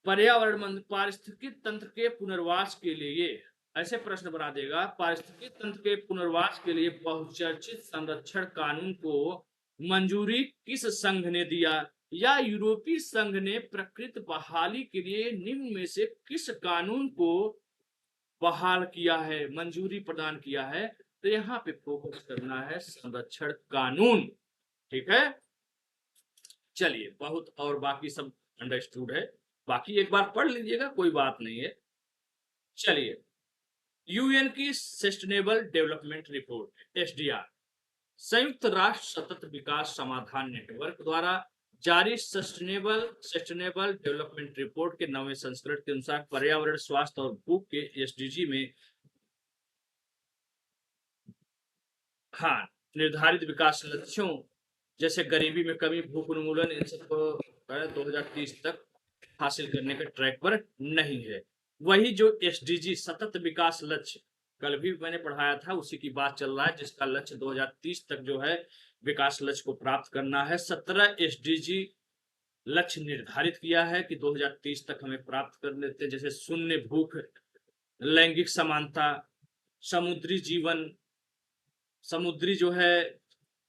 पर्यावरण पारिस्थितिक तंत्र के पुनर्वास के लिए, ऐसे प्रश्न बना देगा, पारिस्थितिक तंत्र के पुनर्वास के लिए बहुचर्चित संरक्षण कानून को मंजूरी किस संघ ने दिया, या यूरोपीय संघ ने प्रकृति बहाली के लिए निम्न में से किस कानून को बहाल किया है, मंजूरी प्रदान किया है। तो यहाँ पे फोकस करना है संरक्षण कानून। ठीक है, चलिए, बहुत और बाकी सब अंडरस्टूड है, बाकी एक बार पढ़ लीजिएगा, कोई बात नहीं है। चलिए, यूएन की सस्टेनेबल डेवलपमेंट रिपोर्ट SDR, संयुक्त राष्ट्र सतत विकास समाधान नेटवर्क द्वारा जारी सस्टेनेबल डेवलपमेंट रिपोर्ट के 9वें संस्करण के अनुसार पर्यावरण, स्वास्थ्य और भूख के SDG में निर्धारित विकास लक्ष्यों जैसे गरीबी में कमी, भूख उन्मूलन, इन सबको 2030 तक हासिल करने के ट्रैक पर नहीं है। वही जो SDG सतत विकास लक्ष्य कल भी मैंने पढ़ाया था, उसी की बात चल रहा है, जिसका लक्ष्य 2030 तक जो है विकास लक्ष्य को प्राप्त करना है। 17 SDG लक्ष्य निर्धारित किया है कि 2030 तक हमें प्राप्त कर लेते हैं, जैसे शून्य भूख, लैंगिक समानता, समुद्री जीवन, समुद्री जो है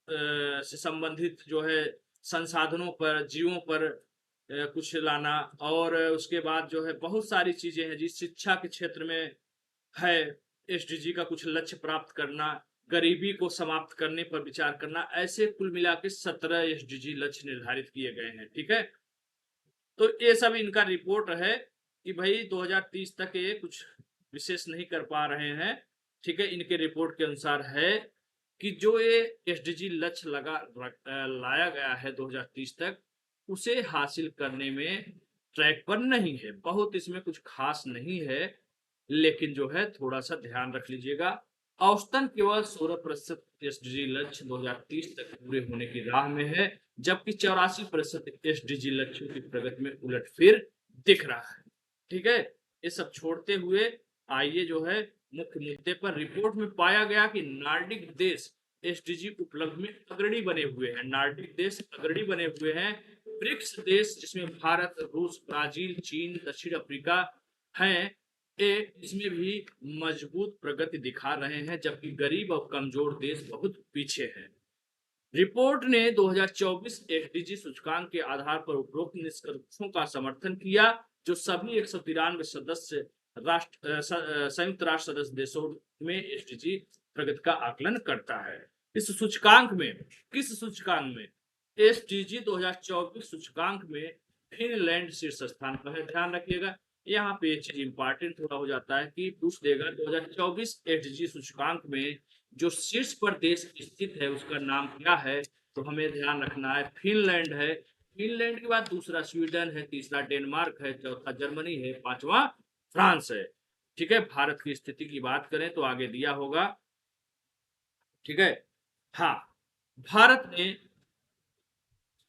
से संबंधित जो है संसाधनों पर, जीवों पर कुछ लाना, और उसके बाद जो है बहुत सारी चीजें हैं, जिस शिक्षा के क्षेत्र में है SDG का कुछ लक्ष्य प्राप्त करना, गरीबी को समाप्त करने पर विचार करना, ऐसे कुल मिला के 17 SDG लक्ष्य निर्धारित किए गए हैं। ठीक है, तो ये सब इनका रिपोर्ट है कि भाई 2030 तक ये कुछ विशेष नहीं कर पा रहे हैं। ठीक है, इनके रिपोर्ट के अनुसार है कि जो ये SDG लक्ष्य लाया गया है 2030 तक, उसे हासिल करने में ट्रैक पर नहीं है। बहुत इसमें कुछ खास नहीं है, लेकिन जो है थोड़ा सा ध्यान रख लीजिएगा। औसतन केवल 16% SDG लक्ष्य 2030 तक पूरे होने की राह में है, जबकि 84% SDG लक्ष्यों की प्रगति में उलटफेर दिख रहा है। ठीक है, ये सब छोड़ते हुए आइए जो है मुख्य मुद्दे पर। रिपोर्ट में पाया गया कि नार्डिक देश SDG उपलब्धि में अग्रणी बने हुए हैं। नार्डिक देश अग्रणी बने हुए हैं। ब्रिक्स देश, जिसमें भारत, रूस, ब्राजील, चीन, दक्षिण अफ्रीका हैं, इसमें भी मजबूत प्रगति दिखा रहे हैं, जबकि गरीब और कमजोर देश बहुत पीछे हैं। रिपोर्ट ने 2024 SDG सूचकांक के आधार पर उपरोक्त निष्कर्षों का समर्थन किया, जो सभी 193 सदस्य संयुक्त राष्ट्र सदस्य देशों में SDG प्रगति का आकलन करता है। इस सूचकांक में, किस सूचकांक में? SDG 2024 सूचकांक में फिनलैंड शीर्ष स्थान पर है। ध्यान रखिएगा, यहाँ पे एक चीज इंपॉर्टेंट थोड़ा हो जाता है कि पूछ देगा 2024 SDG सूचकांक में जो शीर्ष पर देश स्थित है उसका नाम क्या है, तो हमें ध्यान रखना है फिनलैंड है। फिनलैंड के बाद दूसरा स्वीडन है, तीसरा डेनमार्क है, चौथा जर्मनी है, पांचवा फ्रांस है। ठीक है, भारत की स्थिति की बात करें तो आगे दिया होगा। ठीक है, हाँ, भारत ने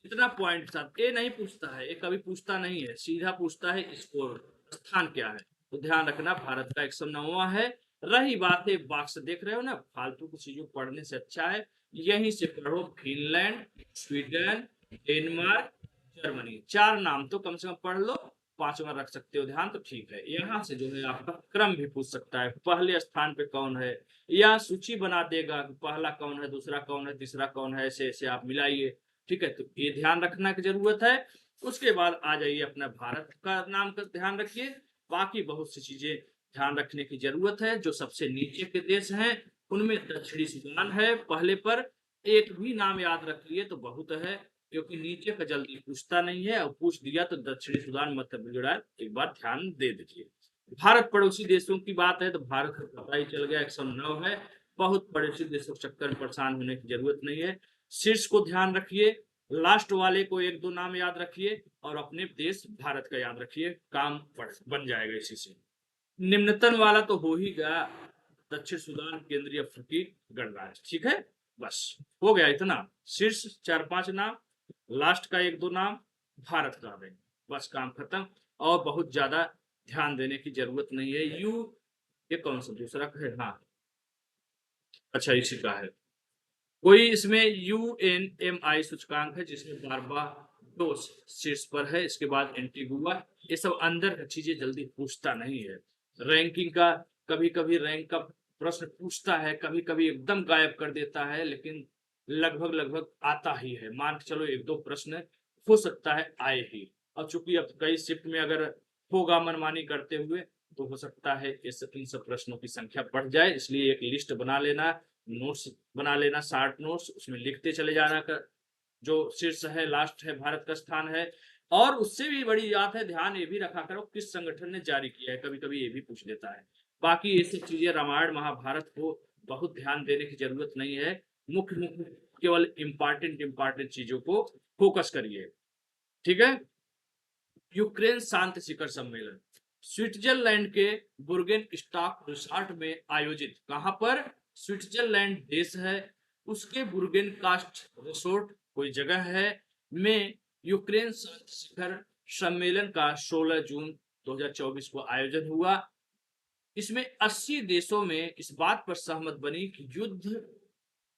इतना पॉइंट था, ये नहीं पूछता है, ये कभी पूछता नहीं है, सीधा पूछता है स्कोर, स्थान क्या है। तो ध्यान रखना, भारत का 109वां है। रही बात है बॉक्स देख रहे हो ना, फालतू की चीजों पढ़ने से अच्छा है यहीं से पढ़ो, फिनलैंड, स्वीडन, डेनमार्क, जर्मनी, 4 नाम तो कम से कम पढ़ लो, 5वां रख सकते हो ध्यान, तो ठीक है। यहाँ से जो है आपका क्रम भी पूछ सकता है, पहले स्थान पे कौन है, या सूची बना देगा पहला कौन है, दूसरा कौन है, तीसरा कौन है, ऐसे ऐसे आप मिलाइए। ठीक है, तो ये ध्यान रखना की जरूरत है। उसके बाद आ जाइए अपना भारत का नाम का ध्यान रखिए। बाकी बहुत सी चीजें ध्यान रखने की जरूरत है। जो सबसे नीचे के देश हैं उनमें दक्षिणी सूडान है पहले पर। एक भी नाम याद रख लिए तो बहुत है, क्योंकि नीचे का जल्दी पूछता नहीं है, और पूछ दिया तो दक्षिणी सूडान मतलब गुजरात, एक बार ध्यान दे दीजिए। भारत पड़ोसी देशों की बात है तो भारत को पता ही चल गया 109 है। बहुत पड़ोसी देशों के चक्कर में परेशान होने की जरूरत नहीं है। शीर्ष को ध्यान रखिए, लास्ट वाले को एक दो नाम याद रखिए, और अपने देश भारत का याद रखिए, काम बन जाएगा इसी से। निम्नतम वाला तो हो ही गया, दक्षिण सूडान केंद्रीय अफ्रीकी गणराज्य। ठीक है, बस हो गया इतना। शीर्ष 4-5 नाम, लास्ट का एक दो नाम, भारत का है, बस काम खत्म। और बहुत ज्यादा ध्यान देने की जरूरत नहीं है। यू, ये कौन सा दूसरा है? हाँ, अच्छा इसी का है। कोई इसमें UNMI सूचकांक है जिसमें बारबाडोस शीर्ष पर है, इसके बाद एंटीगुआ। ये सब अंदर की चीजें जल्दी पूछता नहीं है। रैंकिंग का कभी कभी रैंक का प्रश्न पूछता है, कभी कभी एकदम गायब कर देता है, लेकिन लगभग लगभग आता ही है। मान के चलो एक दो प्रश्न हो सकता है आए ही। और चूंकि अब कई शिफ्ट में अगर होगा मनमानी करते हुए, तो हो सकता है इन सब प्रश्नों की संख्या बढ़ जाए। इसलिए एक लिस्ट बना लेना, नोट्स बना लेना, शार्ट नोट्स, उसमें लिखते चले जाना कर जो शीर्ष है, लास्ट है, भारत का स्थान है। और उससे भी बड़ी बात है, ध्यान ये भी रखा करो किस संगठन ने जारी किया है, कभी कभी ये भी पूछ देता है। बाकी ये सब चीजें रामायण महाभारत को बहुत ध्यान देने की जरूरत नहीं है। मुख्य मुख्य केवल इंपॉर्टेंट चीजों को फोकस करिए। ठीक है। यूक्रेन शांति शिखर सम्मेलन स्विट्जरलैंड के बुर्गेन स्टॉक रिसॉर्ट में आयोजित। कहां पर? स्विट्जरलैंड देश है, उसके बुर्गेन कास्ट रिसोर्ट कोई जगह है में यूक्रेन शांति शिखर सम्मेलन का 16 जून 2024 को आयोजन हुआ। इसमें 80 देशों में इस बात पर सहमत बनी कि युद्ध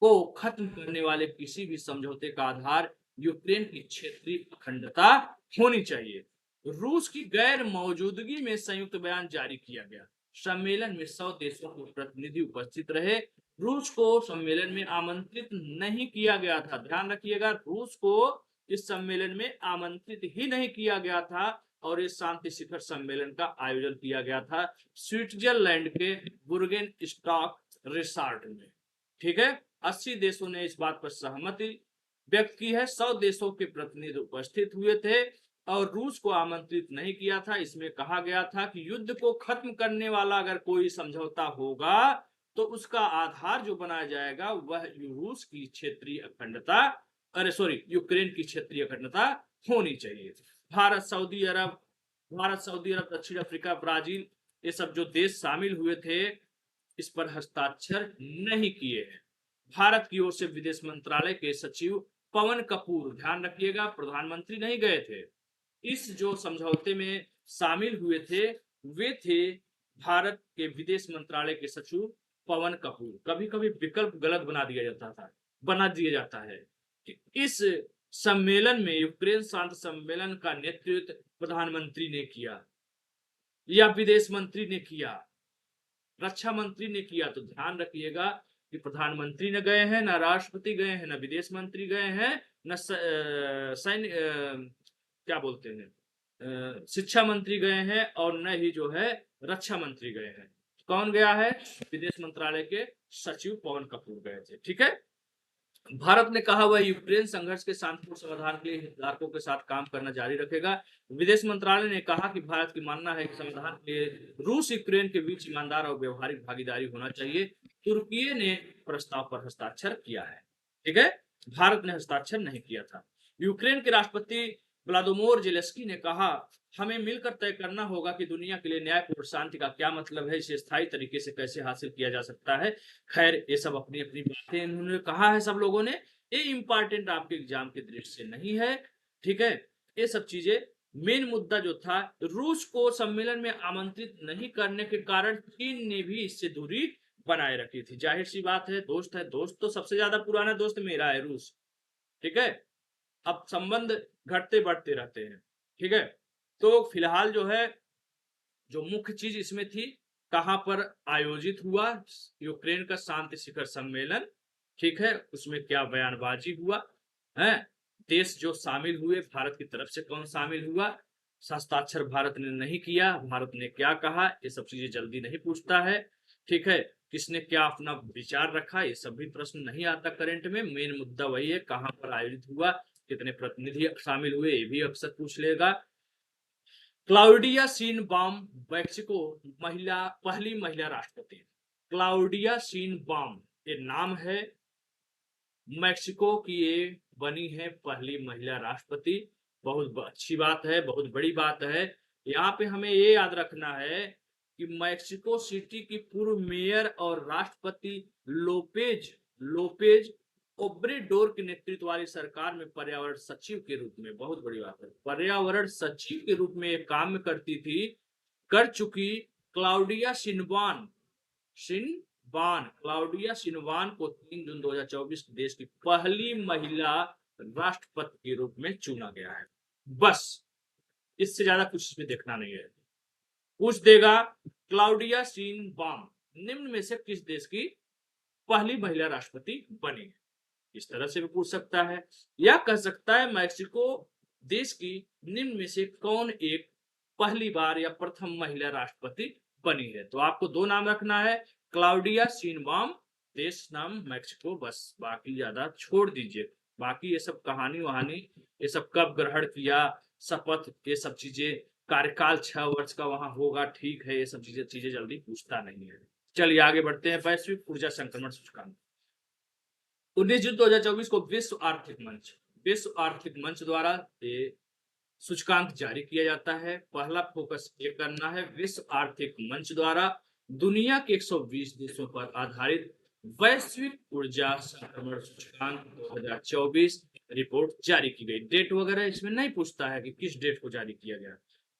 को खत्म करने वाले किसी भी समझौते का आधार यूक्रेन की क्षेत्रीय अखंडता होनी चाहिए। रूस की गैर मौजूदगी में संयुक्त बयान जारी किया गया। सम्मेलन में 100 देशों के प्रतिनिधि उपस्थित रहे। रूस को सम्मेलन में आमंत्रित नहीं किया गया था। ध्यान रखिएगा, रूस को इस सम्मेलन में आमंत्रित ही नहीं किया गया था, और इस शांति शिखर सम्मेलन का आयोजन किया गया था स्विट्जरलैंड के बुर्गेन स्टॉक रिसॉर्ट में। ठीक है। 80 देशों ने इस बात पर सहमति व्यक्त की है। 100 देशों के प्रतिनिधि उपस्थित हुए थे और रूस को आमंत्रित नहीं किया था। इसमें कहा गया था कि युद्ध को खत्म करने वाला अगर कोई समझौता होगा तो उसका आधार जो बनाया जाएगा वह रूस की क्षेत्रीय अखंडता, यूक्रेन की क्षेत्रीय अखंडता होनी चाहिए। भारत, सऊदी अरब, दक्षिण अफ्रीका, ब्राजील, ये सब जो देश शामिल हुए थे इस पर हस्ताक्षर नहीं किए हैं। भारत की ओर से विदेश मंत्रालय के सचिव पवन कपूर, ध्यान रखिएगा, प्रधानमंत्री नहीं गए थे, इस जो समझौते में शामिल हुए थे वे थे भारत के विदेश मंत्रालय के सचिव पवन कपूर। कभी कभी विकल्प गलत बना दिया जाता है कि इस सम्मेलन में, यूक्रेन शांति सम्मेलन का नेतृत्व प्रधानमंत्री ने किया या विदेश मंत्री ने किया, रक्षा मंत्री ने किया। तो ध्यान रखिएगा कि प्रधानमंत्री न गए हैं, न राष्ट्रपति गए हैं, न विदेश मंत्री गए हैं, न सैन्य क्या बोलते हैं शिक्षा मंत्री गए हैं, और न ही जो है रक्षा मंत्री गए हैं। कौन गया है? विदेश मंत्रालय के सचिव पवन कपूर गए थे। ठीक है। भारत ने कहा वह यूक्रेन संघर्ष के शांतिपूर्ण समाधान के लिए हितधारकों के साथ काम करना जारी रखेगा। विदेश मंत्रालय ने कहा कि भारत की मानना है कि समाधान के लिए रूस यूक्रेन के बीच ईमानदार और व्यवहारिक भागीदारी होना चाहिए। तुर्की ने प्रस्ताव पर हस्ताक्षर किया है। ठीक है, भारत ने हस्ताक्षर नहीं किया था। यूक्रेन के राष्ट्रपति व्लादिमीर जेलेंस्की ने कहा हमें मिलकर तय करना होगा कि दुनिया के लिए न्यायपूर्ण शांति का क्या मतलब है, इसे स्थायी तरीके से कैसे हासिल किया जा सकता है। खैर, ये सब अपनी अपनी बातें इन्होंने कहा है सब लोगों ने, ये इंपॉर्टेंट आपके एग्जाम के दृष्टि से नहीं है। ठीक है, ये सब चीजें, मेन मुद्दा जो था, रूस को सम्मेलन में आमंत्रित नहीं करने के कारण चीन ने भी इससे दूरी बनाए रखी थी। जाहिर सी बात है, दोस्त है, दोस्त तो सबसे ज्यादा पुराना दोस्त मेरा है रूस। ठीक है, अब संबंध घटते बढ़ते रहते हैं। ठीक है, तो फिलहाल जो है, जो मुख्य चीज इसमें थी, कहां पर आयोजित हुआ यूक्रेन का शांति शिखर सम्मेलन। ठीक है, उसमें क्या बयानबाजी हुआ है, देश जो शामिल हुए, भारत की तरफ से कौन शामिल हुआ, हस्ताक्षर भारत ने नहीं किया, भारत ने क्या कहा, ये सब चीजें जल्दी नहीं पूछता है। ठीक है, किसने क्या अपना विचार रखा, ये सब भी प्रश्न नहीं आता करंट में। मेन मुद्दा वही है, कहाँ पर आयोजित हुआ, कितने प्रतिनिधि शामिल हुए, ये भी अक्सर पूछ लेगा। क्लाउडिया शीनबाम मैक्सिको पहली महिला राष्ट्रपति। क्लाउडिया शीनबाम ये नाम है, मैक्सिको की ये बनी है पहली महिला राष्ट्रपति। बहुत अच्छी बात है, बहुत बड़ी बात है। यहाँ पे हमें ये याद रखना है कि मैक्सिको सिटी की पूर्व मेयर और राष्ट्रपति लोपेज लोपेज ओब्रेडोर के नेतृत्व वाली सरकार में पर्यावरण सचिव के रूप में, बहुत बड़ी बात है, पर्यावरण सचिव के रूप में एक काम करती थी, कर चुकी क्लाउडिया क्लाउडिया शिनवान को 3 जून 2024 देश की पहली महिला राष्ट्रपति के रूप में चुना गया है। बस इससे ज्यादा कुछ इसमें देखना नहीं है। पूछ देगा क्लाउडिया शिनबाम निम्न में से किस देश की पहली महिला राष्ट्रपति बनी है, इस तरह से भी पूछ सकता है। या कह सकता है मैक्सिको देश की निम्न में से कौन एक पहली बार या प्रथम महिला राष्ट्रपति बनी है। तो आपको दो नाम रखना है, क्लाउडिया शीनबाम, देश नाम मैक्सिको, बस बाकी ज्यादा छोड़ दीजिए। बाकी ये सब कहानी वहानी, ये सब कब ग्रहण किया, शपथ, ये सब चीजें, कार्यकाल 6 वर्ष का वहां होगा, ठीक है, ये सब चीजें जल्दी पूछता नहीं है। चलिए आगे बढ़ते हैं। वैश्विक ऊर्जा संक्रमण सूचकांक 19 जून 2024 को विश्व आर्थिक मंच द्वारा ये सूचकांक जारी किया जाता है। पहला फोकस ये करना है, विश्व आर्थिक मंच द्वारा दुनिया के 120 देशों पर आधारित वैश्विक ऊर्जा संक्रमण सूचकांक 2024 रिपोर्ट जारी की गई। डेट वगैरह इसमें नहीं पूछता है कि किस डेट को जारी किया गया,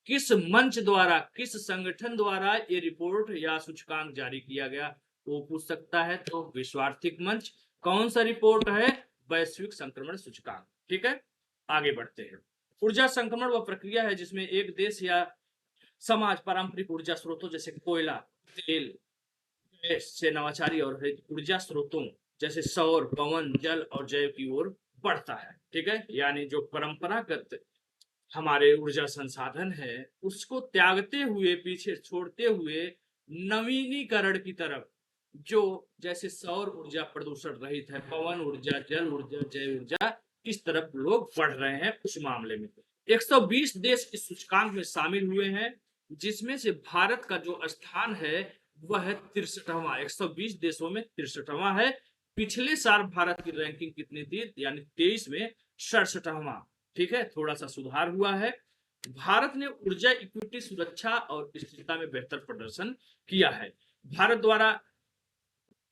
किस मंच द्वारा, किस संगठन द्वारा ये रिपोर्ट या सूचकांक जारी किया गया, वो पूछ सकता है। तो विश्व आर्थिक मंच, कौन सा रिपोर्ट है, वैश्विक संक्रमण सूचकांक। ठीक है, आगे बढ़ते हैं। ऊर्जा संक्रमण वह प्रक्रिया है जिसमें एक देश या समाज पारंपरिक ऊर्जा स्रोतों जैसे कोयला, तेल, गैस से नवाचारी और हरित ऊर्जा स्रोतों जैसे सौर, पवन, जल और जैव की ओर बढ़ता है। ठीक है, यानी जो परंपरागत हमारे ऊर्जा संसाधन है उसको त्यागते हुए, पीछे छोड़ते हुए नवीनीकरण की तरफ, जो जैसे सौर ऊर्जा प्रदूषण रहित है, पवन ऊर्जा, जल ऊर्जा, जैव ऊर्जा, इस तरफ लोग बढ़ रहे हैं। उस मामले में 120 देश इस सूचकांक में शामिल हुए हैं, जिसमें से भारत का जो स्थान है वह है 63वां। 120 देशों में 63वां है। पिछले साल भारत की रैंकिंग कितनी थी, यानी 23 में 67वां। ठीक है, थोड़ा सा सुधार हुआ है। भारत ने ऊर्जा इक्विटी, सुरक्षा और स्थिरता में बेहतर प्रदर्शन किया है। भारत द्वारा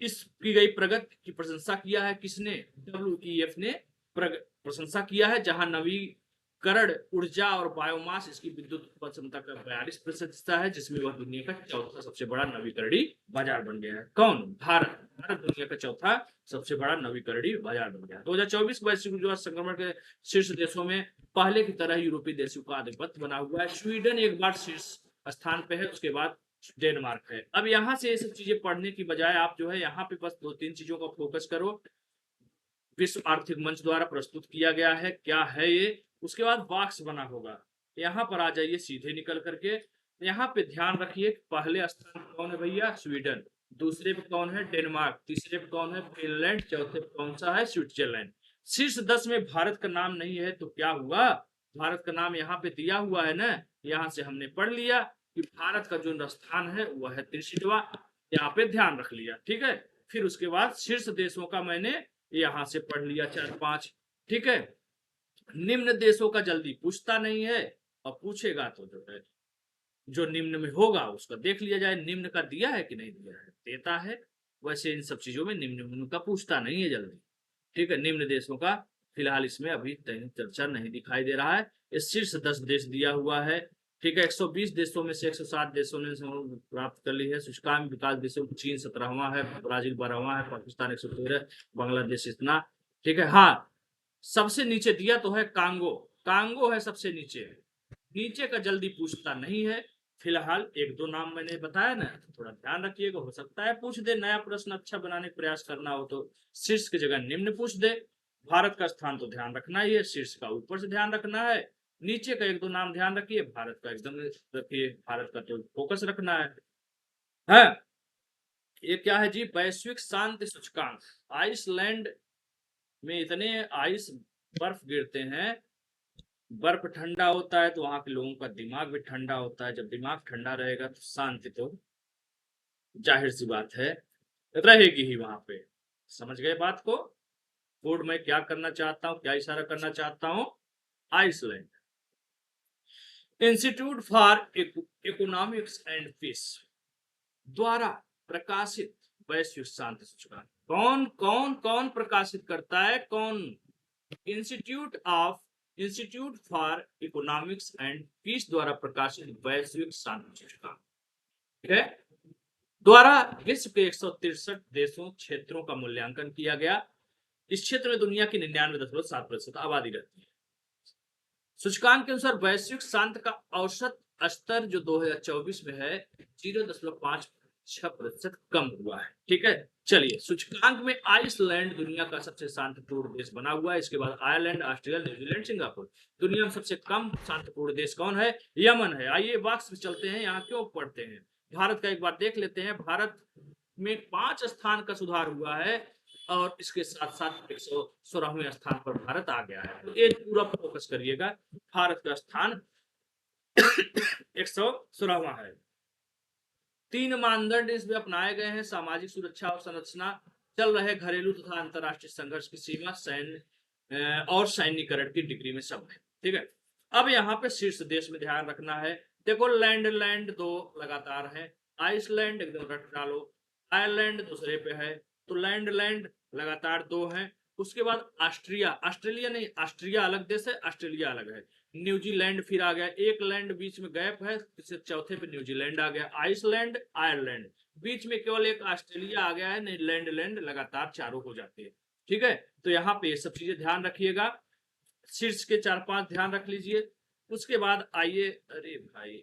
इस की गई प्रगति की प्रशंसा किया है किसने, WEF ने प्रशंसा किया है, जहां नवीकरण ऊर्जा और बायोमास इसकी विद्युत उत्पादन क्षमता का 42% हिस्सा है, जिसमें वह दुनिया का चौथा सबसे बड़ा नवीकरणीय बाजार बन गया है। कौन, भारत दुनिया का चौथा सबसे बड़ा नवीकरणीय बाजार बन गया। 2024 वैश्विक ऊर्जा संक्रमण के शीर्ष देशों में पहले की तरह यूरोपीय देशों का आधिपत्य बना हुआ है। स्वीडन एक बार शीर्ष स्थान पे है, उसके बाद डेनमार्क है। अब यहाँ से ये सब चीजें पढ़ने की बजाय आप जो है यहाँ पे बस 2-3 चीजों का फोकस करो। विश्व आर्थिक मंच द्वारा प्रस्तुत किया गया है, क्या है ये, उसके बाद बॉक्स बना होगा, यहाँ पर आ जाइए सीधे निकल करके। यहाँ पे ध्यान रखिए, पहले स्थान पे कौन है भैया, स्वीडन, दूसरे पे कौन है, डेनमार्क, तीसरे पे कौन है, फिनलैंड, चौथे पे कौन सा है, स्विट्जरलैंड। शीर्ष 10 में भारत का नाम नहीं है तो क्या हुआ, भारत का नाम यहाँ पे दिया हुआ है ना, यहाँ से हमने पढ़ लिया कि भारत का जो स्थान है वह है 63वां, यहाँ पे ध्यान रख लिया। ठीक है, फिर उसके बाद शीर्ष देशों का मैंने यहाँ से पढ़ लिया 4-5। ठीक है, निम्न देशों का जल्दी पूछता नहीं है, और पूछेगा तो जो है जो निम्न में होगा उसका देख लिया जाए, निम्न का दिया है कि नहीं दिया है, देता है। वैसे इन सब चीजों में निम्न का पूछता नहीं है जल्दी। ठीक है, निम्न देशों का फिलहाल इसमें अभी चर्चा नहीं दिखाई दे रहा है। इस शीर्ष 10 देश दिया हुआ है। ठीक है, 120 देशों में से 107 देशों ने प्राप्त कर ली है। सूचकांक विकास देशों में चीन 17वां है, ब्राजील 12वां है, पाकिस्तान 113, बांग्लादेश इतना। ठीक है, हाँ, सबसे नीचे दिया तो है कांगो है सबसे नीचे, नीचे का जल्दी पूछता नहीं है। फिलहाल 1-2 नाम मैंने बताया ना, तो थोड़ा ध्यान रखिएगा, हो सकता है पूछ दे, नया प्रश्न अच्छा बनाने का प्रयास करना हो तो शीर्ष की जगह निम्न पूछ दे। भारत का स्थान तो ध्यान रखना ही है, शीर्ष का ऊपर से ध्यान रखना है, नीचे का एक दो नाम ध्यान रखिए, भारत का एकदम रखिए, भारत का तो फोकस रखना है। ये क्या है जी? वैश्विक शांति सूचकांक। आइसलैंड में इतने आइस बर्फ गिरते हैं, बर्फ ठंडा होता है तो वहां के लोगों का दिमाग भी ठंडा होता है। जब दिमाग ठंडा रहेगा तो शांति तो जाहिर सी बात है रहेगी ही वहां पे। समझ गए बात को? कोड में क्या करना चाहता हूँ, क्या इशारा करना चाहता हूँ? Iceland. Institute for Economics and Peace द्वारा प्रकाशित वैश्विक शांति सूचकांक। कौन कौन कौन प्रकाशित करता है? कौन? Institute for Economics and Peace द्वारा प्रकाशित वैश्विक शांति सूचकांक, ठीक है, द्वारा विश्व के 163 देशों क्षेत्रों का मूल्यांकन किया गया। इस क्षेत्र में दुनिया की 99.7% आबादी रहती है। सूचकांक के अनुसार वैश्विक शांति का औसत स्तर जो 2024 में है 0.56% कम हुआ है। ठीक है, चलिए सूचकांक में आइसलैंड दुनिया का सबसे शांतिपूर्ण देश बना हुआ है। इसके बाद आयरलैंड, ऑस्ट्रेलिया, न्यूजीलैंड, सिंगापुर। दुनिया में सबसे कम शांतिपूर्ण देश कौन है? यमन है। आइए बॉक्स में चलते हैं, यहाँ क्यों पढ़ते हैं। भारत का एक बार देख लेते हैं। भारत में 5 स्थान का सुधार हुआ है और इसके साथ साथ 116वें स्थान पर भारत आ गया है। तो एक पूरा फोकस करिएगा, भारत का स्थान 116वां है। 3 मानदंड इसमें अपनाए गए हैं: सामाजिक सुरक्षा और संरचना, चल रहे घरेलू तथा अंतरराष्ट्रीय संघर्ष की सीमा, सैन्य और सैन्यीकरण की डिग्री में सब है। ठीक है, अब यहाँ पे शीर्ष देश में ध्यान रखना है। देखो लैंड 2 लगातार है, आइसलैंड एकदम रट डालो, आयरलैंड दूसरे पे है, तो लैंड लगातार 2 है। उसके बाद ऑस्ट्रेलिया नहीं, ऑस्ट्रिया अलग देश है, ऑस्ट्रेलिया अलग है। न्यूजीलैंड फिर आ गया, एक लैंड बीच में गैप है, चौथे पे न्यूजीलैंड आ गया। आइसलैंड, आयरलैंड, बीच में केवल एक ऑस्ट्रेलिया आ गया है, नहीं लैंड लगातार चारों हो जाते हैं। ठीक है, तो यहाँ पे ये सब चीजें ध्यान रखिएगा, शीर्ष के 4-5 ध्यान रख लीजिए। उसके बाद आइए, अरे भाई,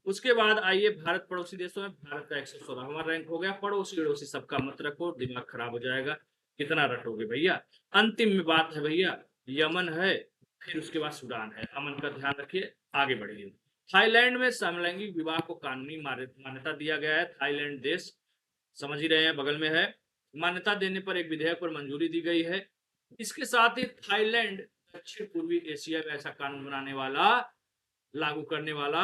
उसके बाद आइए भारत पड़ोसी देशों में। भारत का 116वां रैंक हो गया। पड़ोसी सबका मत रखो, दिमाग खराब हो जाएगा, कितना रटोगे भैया। अंतिम में बात है भैया, यमन है, फिर उसके बाद सूडान है। अमन का ध्यान रखिए, आगे बढ़िए। थाईलैंड में समलैंगिक विवाह को कानूनी मान्यता दिया गया है। थाईलैंड देश समझ ही रहे हैं, बगल में है। मान्यता देने पर एक विधेयक पर मंजूरी दी गई है। इसके साथ ही थाईलैंड दक्षिण पूर्वी एशिया में ऐसा कानून बनाने वाला, लागू करने वाला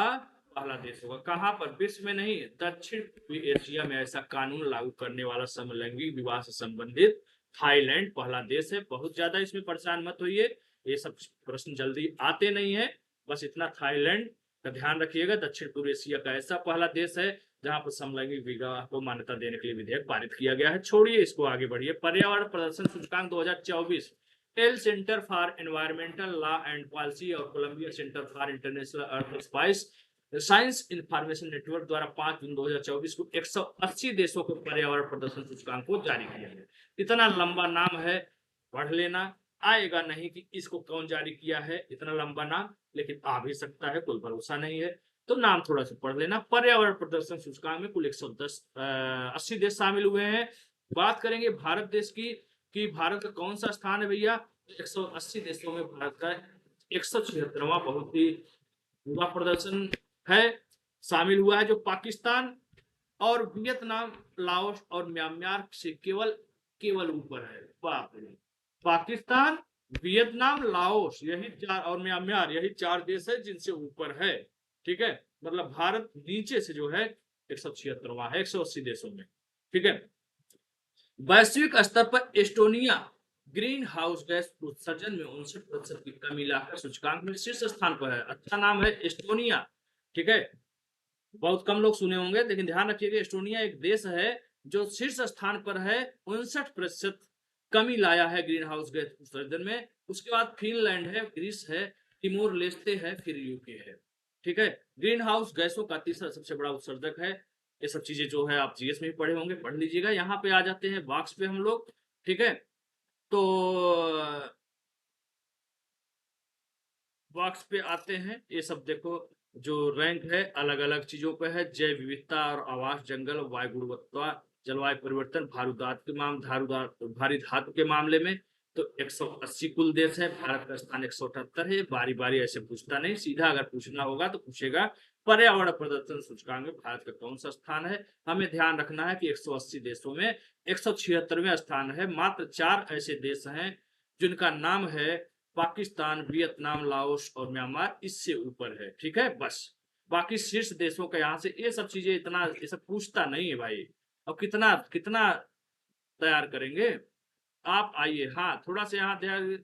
पहला देश होगा। कहां पर? विश्व में नहीं, दक्षिण पूर्वी एशिया में ऐसा कानून लागू करने वाला समलैंगिक विवाह से संबंधित थाईलैंड पहला देश है। बहुत ज्यादा इसमें परेशान मत होइए, ये सब प्रश्न जल्दी आते नहीं है, बस इतना थाईलैंड का ध्यान रखिएगा। दक्षिण पूर्व एशिया का ऐसा पहला देश है जहां पर समलैंगिक विवाह को मान्यता देने के लिए विधेयक पारित किया गया है। छोड़िए इसको, आगे बढ़िए। पर्यावरण प्रदर्शन सूचकांक 2024, Yale center for environmental law and policy और Columbia center for international earth space science information network द्वारा 5 जून 2024 को 180 देशों के पर्यावरण प्रदर्शन सूचकांक को जारी किया गया। इतना लंबा नाम है, पढ़ लेना। आएगा नहीं कि इसको कौन जारी किया है, इतना लंबा नाम, लेकिन आ भी सकता है, कोई भरोसा नहीं है, तो नाम थोड़ा सा पढ़ लेना। पर्यावरण प्रदर्शन सूचकांक में कुल 180 देश शामिल हुए हैं। बात करेंगे भारत देश की कि भारत का कौन सा स्थान है भैया। 180 देशों में भारत का 176वां बहुत ही बुरा प्रदर्शन है, शामिल हुआ है, जो पाकिस्तान और वियतनाम, लाओस और म्यांमार से केवल ऊपर है। बाप रे, पाकिस्तान, वियतनाम, लाओस यही 4 और म्यांमार, यही 4 देश है जिनसे ऊपर है। ठीक है, मतलब भारत नीचे से जो है 176वां है 180 देशों में। ठीक है, वैश्विक स्तर पर एस्टोनिया ग्रीन हाउस गैस उत्सर्जन में 59% की कमी लाकर सूचकांक में शीर्ष स्थान पर है। अच्छा नाम है एस्टोनिया। ठीक है, बहुत कम लोग सुने होंगे, लेकिन ध्यान रखिएगा एस्टोनिया एक देश है जो शीर्ष स्थान पर है, 59% कमी लाया है ग्रीन हाउस गैस उत्सर्जन में। उसके बाद फिनलैंड है, ग्रीस है, तिमोर लेस्ते है, फिर यूके है। ठीक है, ग्रीन हाउस गैसों का तीसरा सबसे बड़ा उत्सर्जक है। ये सब चीजें जो है आप जीएस में भी पढ़े होंगे, पढ़ लीजिएगा। यहाँ पे आ जाते हैं बॉक्स पे हम लोग। ठीक है, तो बॉक्स पे आते हैं, ये सब देखो जो रैंक है अलग अलग चीजों पे है। जैव विविधता और आवास, जंगल, वायु गुणवत्ता, जलवायु परिवर्तन, भारी धातु के मामले में। तो 180 कुल देश है, भारत का स्थान 178 है। बारी बारी ऐसे पूछता नहीं, सीधा अगर पूछना होगा तो पूछेगा पर्यावरण प्रदर्शन सूचकांक में भारत का कौन सा स्थान है। हमें ध्यान रखना है कि 180 देशों में 176वें स्थान है। मात्र 4 ऐसे देश हैं जिनका नाम है पाकिस्तान, वियतनाम, लाओस और म्यांमार, इससे ऊपर है। ठीक है, बस बाकी शीर्ष देशों का यहाँ से ये सब चीजें इतना ये सब पूछता नहीं है भाई। और कितना कितना तैयार करेंगे आप। आइए, हाँ थोड़ा सा यहाँ ध्यान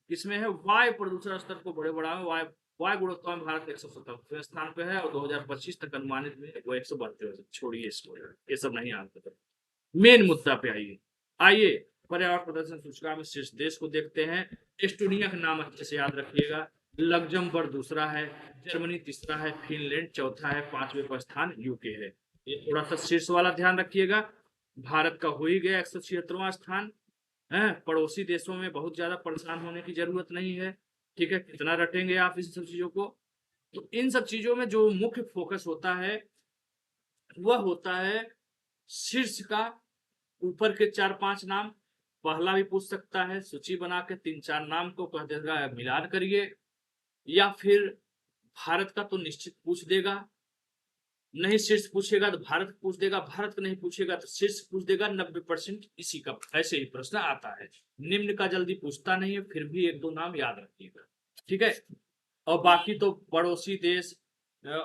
किसमें है, वायु प्रदूषण स्तर को बड़े बढ़ावे। वायु वायु गुणवत्ता में भारत 177वें स्थान पे है और 2025 तक अनुमानित में वो 172। छोड़िए इसको, ये सब नहीं आता। मेन मुद्दा पे आइए। आइए पर्यावरण प्रदर्शन सूचकांक में शीर्ष देश को देखते हैं। एस्टोनिया का नाम अच्छे से याद रखिएगा। लग्जमबर्ग दूसरा है, जर्मनी तीसरा है, फिनलैंड चौथा है, 5वें पर स्थान यूके है। ये थोड़ा सा शीर्ष वाला ध्यान रखिएगा। भारत का हो ही गया 176वां स्थान है। पड़ोसी देशों में बहुत ज्यादा परेशान होने की जरूरत नहीं है। ठीक है, कितना रटेंगे आप इन सब चीजों को। तो इन सब चीजों में जो मुख्य फोकस होता है वह होता है शीर्ष का, ऊपर के 4-5 नाम। पहला भी पूछ सकता है, सूची बना के 3-4 नाम को कह देगा मिलान करिए, या फिर भारत का तो निश्चित पूछ देगा। नहीं शीर्ष पूछेगा तो भारत पूछ देगा, भारत को नहीं पूछेगा तो शीर्ष पूछ देगा। 90% इसी का ऐसे ही प्रश्न आता है। निम्न का जल्दी पूछता नहीं है, फिर भी 1-2 नाम याद रखिएगा। ठीक है, और बाकी तो पड़ोसी देश,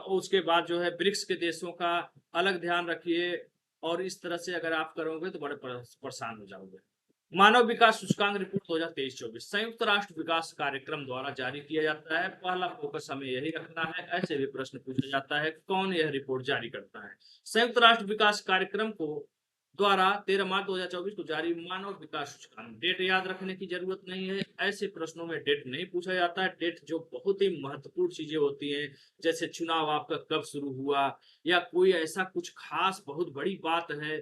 उसके बाद जो है ब्रिक्स के देशों का अलग ध्यान रखिए। और इस तरह से अगर आप करोगे तो बड़े परेशान हो जाओगे। मानव विकास सूचकांक रिपोर्ट 2023-24 संयुक्त राष्ट्र विकास कार्यक्रम द्वारा जारी किया जाता है। पहला फोकस हमें यही रखना है। ऐसे भी प्रश्न पूछा जाता है, कौन यह रिपोर्ट जारी करता है। संयुक्त राष्ट्र विकास कार्यक्रम को द्वारा 13 मार्च 2024 को जारी मानव विकास सूचकांक। डेट याद रखने की जरूरत नहीं है, ऐसे प्रश्नों में डेट नहीं पूछा जाता है। डेट जो बहुत ही महत्वपूर्ण चीजें होती हैं, जैसे चुनाव आपका कब शुरू हुआ, या कोई ऐसा कुछ खास बहुत बड़ी बात है,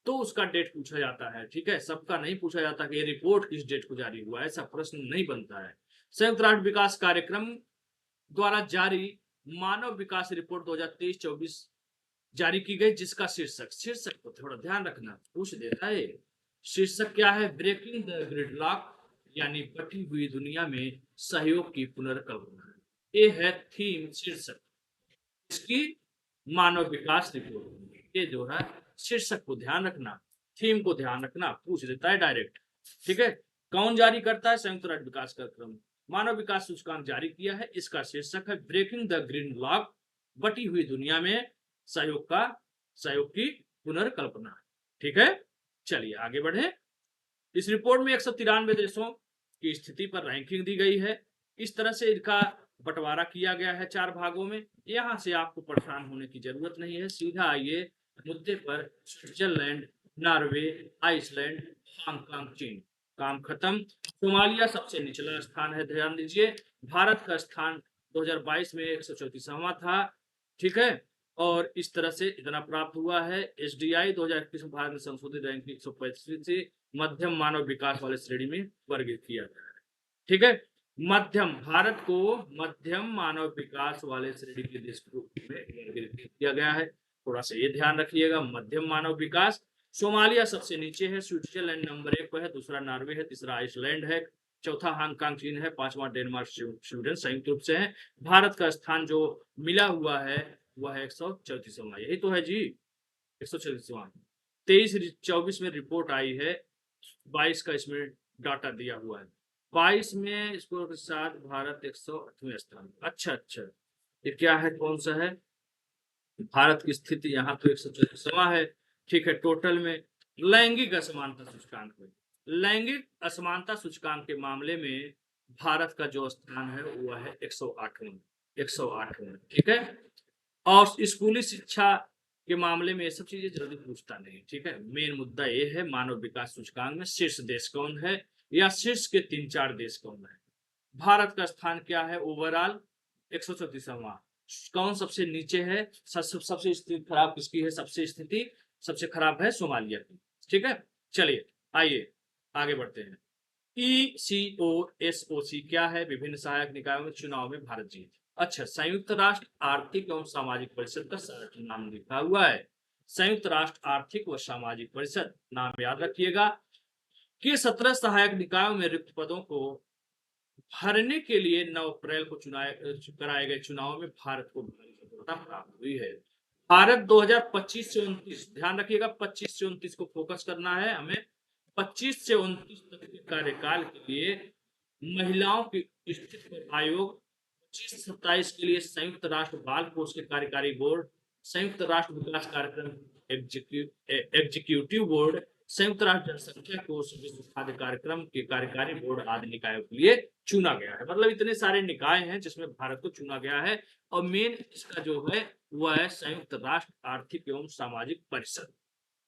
तो उसका डेट पूछा जाता है। ठीक है, सबका नहीं पूछा जाता कि ये रिपोर्ट किस डेट को जारी हुआ, ऐसा प्रश्न नहीं बनता है। संयुक्त राष्ट्र विकास कार्यक्रम द्वारा जारी मानव विकास रिपोर्ट 2023-24 जारी की गई, जिसका शीर्षक को थोड़ा ध्यान रखना, पूछ देता है। शीर्षक क्या है, ब्रेकिंग द ग्रिडलॉक, यानी बटी हुई दुनिया में सहयोग की पुनर्कल्पना। ये है थीम, शीर्षक इसकी मानव विकास रिपोर्ट। ये जो है शीर्षक को ध्यान रखना, थीम को ध्यान रखना, पूछ देता है डायरेक्ट। ठीक है, कौन जारी करता है, संयुक्त राष्ट्र विकास कार्यक्रम मानव विकास सूचकांक जारी किया है। इसका शीर्षक है ब्रेकिंग द ग्रीन लॉक, बटी हुई दुनिया में सहयोग की पुनर्कल्पना। ठीक है, चलिए आगे बढ़े। इस रिपोर्ट में 193 देशों की स्थिति पर रैंकिंग दी गई है। इस तरह से इनका बंटवारा किया गया है 4 भागों में। यहां से आपको परेशान होने की जरूरत नहीं है, सीधा आइए मुद्दे पर। स्विट्जरलैंड, नॉर्वे, आइसलैंड, हांगकांग, चीन। काम खत्म। सोमालिया सबसे निचला स्थान है, ध्यान दीजिए। भारत का स्थान 2022 में 134वां था। ठीक है, और इस तरह से इतना प्राप्त हुआ है। SDI 2021 में भारत में संशोधित रैंकिंग 135 से मध्यम मानव विकास वाले श्रेणी में वर्गीकृत किया गया है। ठीक है, मध्यम, भारत को मध्यम मानव विकास वाले श्रेणी के देश के रूप में वर्गीकृत किया गया है। थोड़ा सा ये ध्यान रखिएगा, मध्यम मानव विकास। सोमालिया सबसे नीचे है, स्विट्जरलैंड नंबर 1 पर है, दूसरा नॉर्वे है, तीसरा आइसलैंड है, चौथा हांगकांग चीन है, 5वां डेनमार्क स्वीडन संयुक्त रूप से है। भारत का स्थान जो मिला हुआ है वह है 134वां। यही तो है जी, 134वां। 23-24 में रिपोर्ट आई है, 22 का इसमें डाटा दिया हुआ है। 22 में स्कोर के साथ भारत 108वें स्थान। अच्छा अच्छा, ये क्या है, कौन सा है, भारत की स्थिति यहाँ तो 134वां है। ठीक है, टोटल में लैंगिक असमानता सूचकांक में, लैंगिक असमानता सूचकांक के मामले में भारत का जो स्थान है वह है 108वां। 108वां, ठीक है। और स्कूली शिक्षा के मामले में ये सब चीजें जल्दी पूछता नहीं। ठीक है, मेन मुद्दा ये है मानव विकास सूचकांक में शीर्ष देश कौन है, या शीर्ष के 3-4 देश कौन है। भारत का स्थान क्या है ओवरऑल, 134वां। कौन सबसे नीचे है, सबसे स्थिति खराब किसकी है, सबसे खराब है सोमालिया की। ठीक है, चलिए आइए आगे बढ़ते हैं। ECOSOC क्या है, विभिन्न सहायक निकायों में चुनाव में भारत जीत। अच्छा, संयुक्त राष्ट्र आर्थिक एवं सामाजिक परिषद का संगठन नाम लिखा हुआ है, संयुक्त राष्ट्र आर्थिक व सामाजिक परिषद, नाम याद रखिएगा। के 17 सहायक निकायों में रिक्त पदों को भरने के लिए 9 अप्रैल को कराए गए चुनाव में भारत को भारी सफलता प्राप्त हुई है। भारत 2025 से 29, ध्यान रखिएगा 25 से 29 को फोकस करना है हमें। 25 से 29 तक के कार्यकाल के लिए महिलाओं की स्थिति पर आयोग, 25-27 के लिए संयुक्त राष्ट्र बाल कोष के कार्यकारी बोर्ड, संयुक्त राष्ट्र विकास कार्यक्रम एग्जीक्यूटिव बोर्ड, संयुक्त राष्ट्र जनसंख्या कोष, विश्व खाद्य कार्यक्रम के कार्यकारी बोर्ड आदि निकायों के लिए चुना गया है। मतलब इतने सारे निकाय हैं जिसमें भारत को चुना गया है। और मेन इसका जो है वह है संयुक्त राष्ट्र आर्थिक एवं सामाजिक परिषद।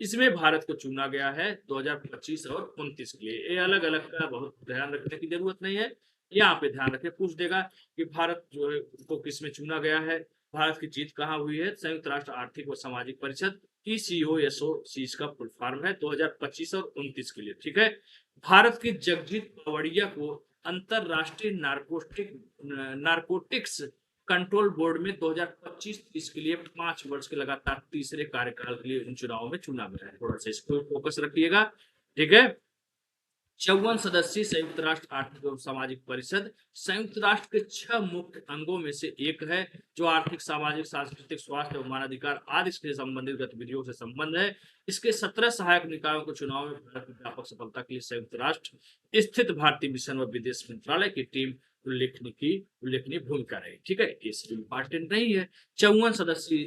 इसमें भारत को चुना गया है 2025 और 29 के लिए। ये अलग अलग का बहुत ध्यान रखने की जरूरत नहीं है। यहाँ पे ध्यान रखें, पूछ देगा कि भारत जो है को किस में चुना गया है, भारत की जीत कहाँ हुई है। संयुक्त राष्ट्र आर्थिक व सामाजिक परिषद ECOSOC इसका फुल फॉर्म है 2025 और 29 के लिए। ठीक है। भारत की जगजीत पवड़िया को अंतरराष्ट्रीय नारकोटिक्स कंट्रोल बोर्ड में 2025-30 के लिए 5 वर्ष के लगातार तीसरे कार्यकाल के लिए इन चुनावों में चुना गया है। थोड़ा सा इसको फोकस रखिएगा। ठीक है। 54 सदस्यीय संयुक्त राष्ट्र आर्थिक एवं सामाजिक परिषद संयुक्त राष्ट्र के 6 मुख्य अंगों में से एक है, जो आर्थिक, सामाजिक, सांस्कृतिक, स्वास्थ्य एवं मानवाधिकार आदि से संबंधित गतिविधियों से संबंध है। इसके 17 सहायक निकायों को चुनाव में भारत की व्यापक सफलता के लिए संयुक्त राष्ट्र स्थित भारतीय मिशन व विदेश मंत्रालय की टीम उल्लेखनीय भूमिका रही। ठीक है। ये सब इंपॉर्टेंट नहीं है। 54 सदस्यीय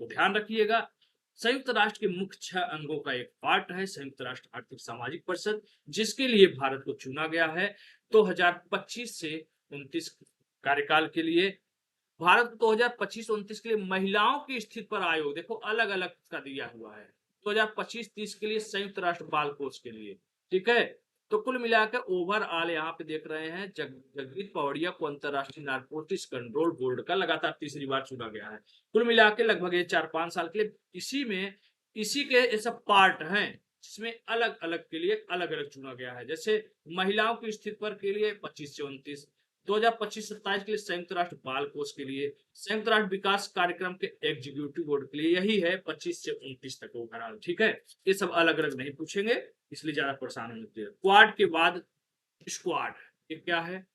को ध्यान रखिएगा। संयुक्त राष्ट्र के मुख्य 6 अंगों का एक पार्ट है संयुक्त राष्ट्र आर्थिक सामाजिक परिषद, जिसके लिए भारत को चुना गया है 2025 से 29 कार्यकाल के लिए। भारत 2025-29 के लिए महिलाओं की स्थिति पर आयोग, देखो अलग अलग का दिया हुआ है। 2025-30 के लिए संयुक्त राष्ट्र बाल कोष के लिए। ठीक है। तो कुल मिलाकर ओवरऑल यहाँ पे देख रहे हैं जगजीत पवड़िया को अंतरराष्ट्रीय नारकोटिक्स कंट्रोल बोर्ड का लगातार तीसरी बार चुना गया है। कुल मिलाकर लगभग ये 4-5 साल के लिए इसी के ये सब पार्ट हैं, जिसमें अलग अलग के लिए अलग अलग चुना गया है। जैसे महिलाओं की स्थिति पर के लिए 25 से 29, 2025-27 के लिए संयुक्त राष्ट्र बाल कोष के लिए, संयुक्त राष्ट्र विकास कार्यक्रम के एग्जीक्यूटिव बोर्ड के लिए यही है 25 से 29 तक ओवरऑल। ठीक है। ये सब अलग अलग नहीं पूछेंगे, इसलिए ज्यादा परेशान होते हैं। क्वाड के बाद स्क्वाड, ये क्या है?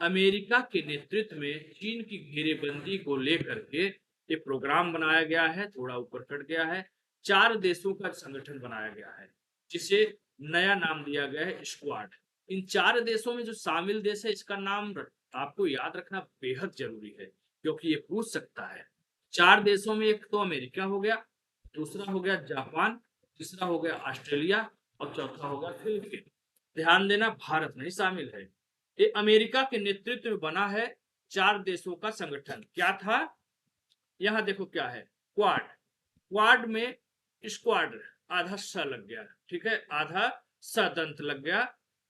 अमेरिका के नेतृत्व में चीन की घेरेबंदी को लेकर के ये प्रोग्राम बनाया गया है। थोड़ा ऊपर कट गया है। 4 देशों का संगठन बनाया गया है, जिसे नया नाम दिया गया है स्क्वाड। इन 4 देशों में जो शामिल देश है, इसका नाम आपको याद रखना बेहद जरूरी है, क्योंकि ये पूछ सकता है। 4 देशों में एक तो अमेरिका हो गया, दूसरा हो गया जापान, तीसरा हो गया ऑस्ट्रेलिया और चौथा हो गया फिलीपीन। ध्यान देना, भारत नहीं शामिल है। ये अमेरिका के नेतृत्व में बना है 4 देशों का संगठन। क्या था? यहां देखो क्या है, क्वाड। क्वाड में स्क्वाड आधा स लग गया। ठीक है। आधा स दंत लग गया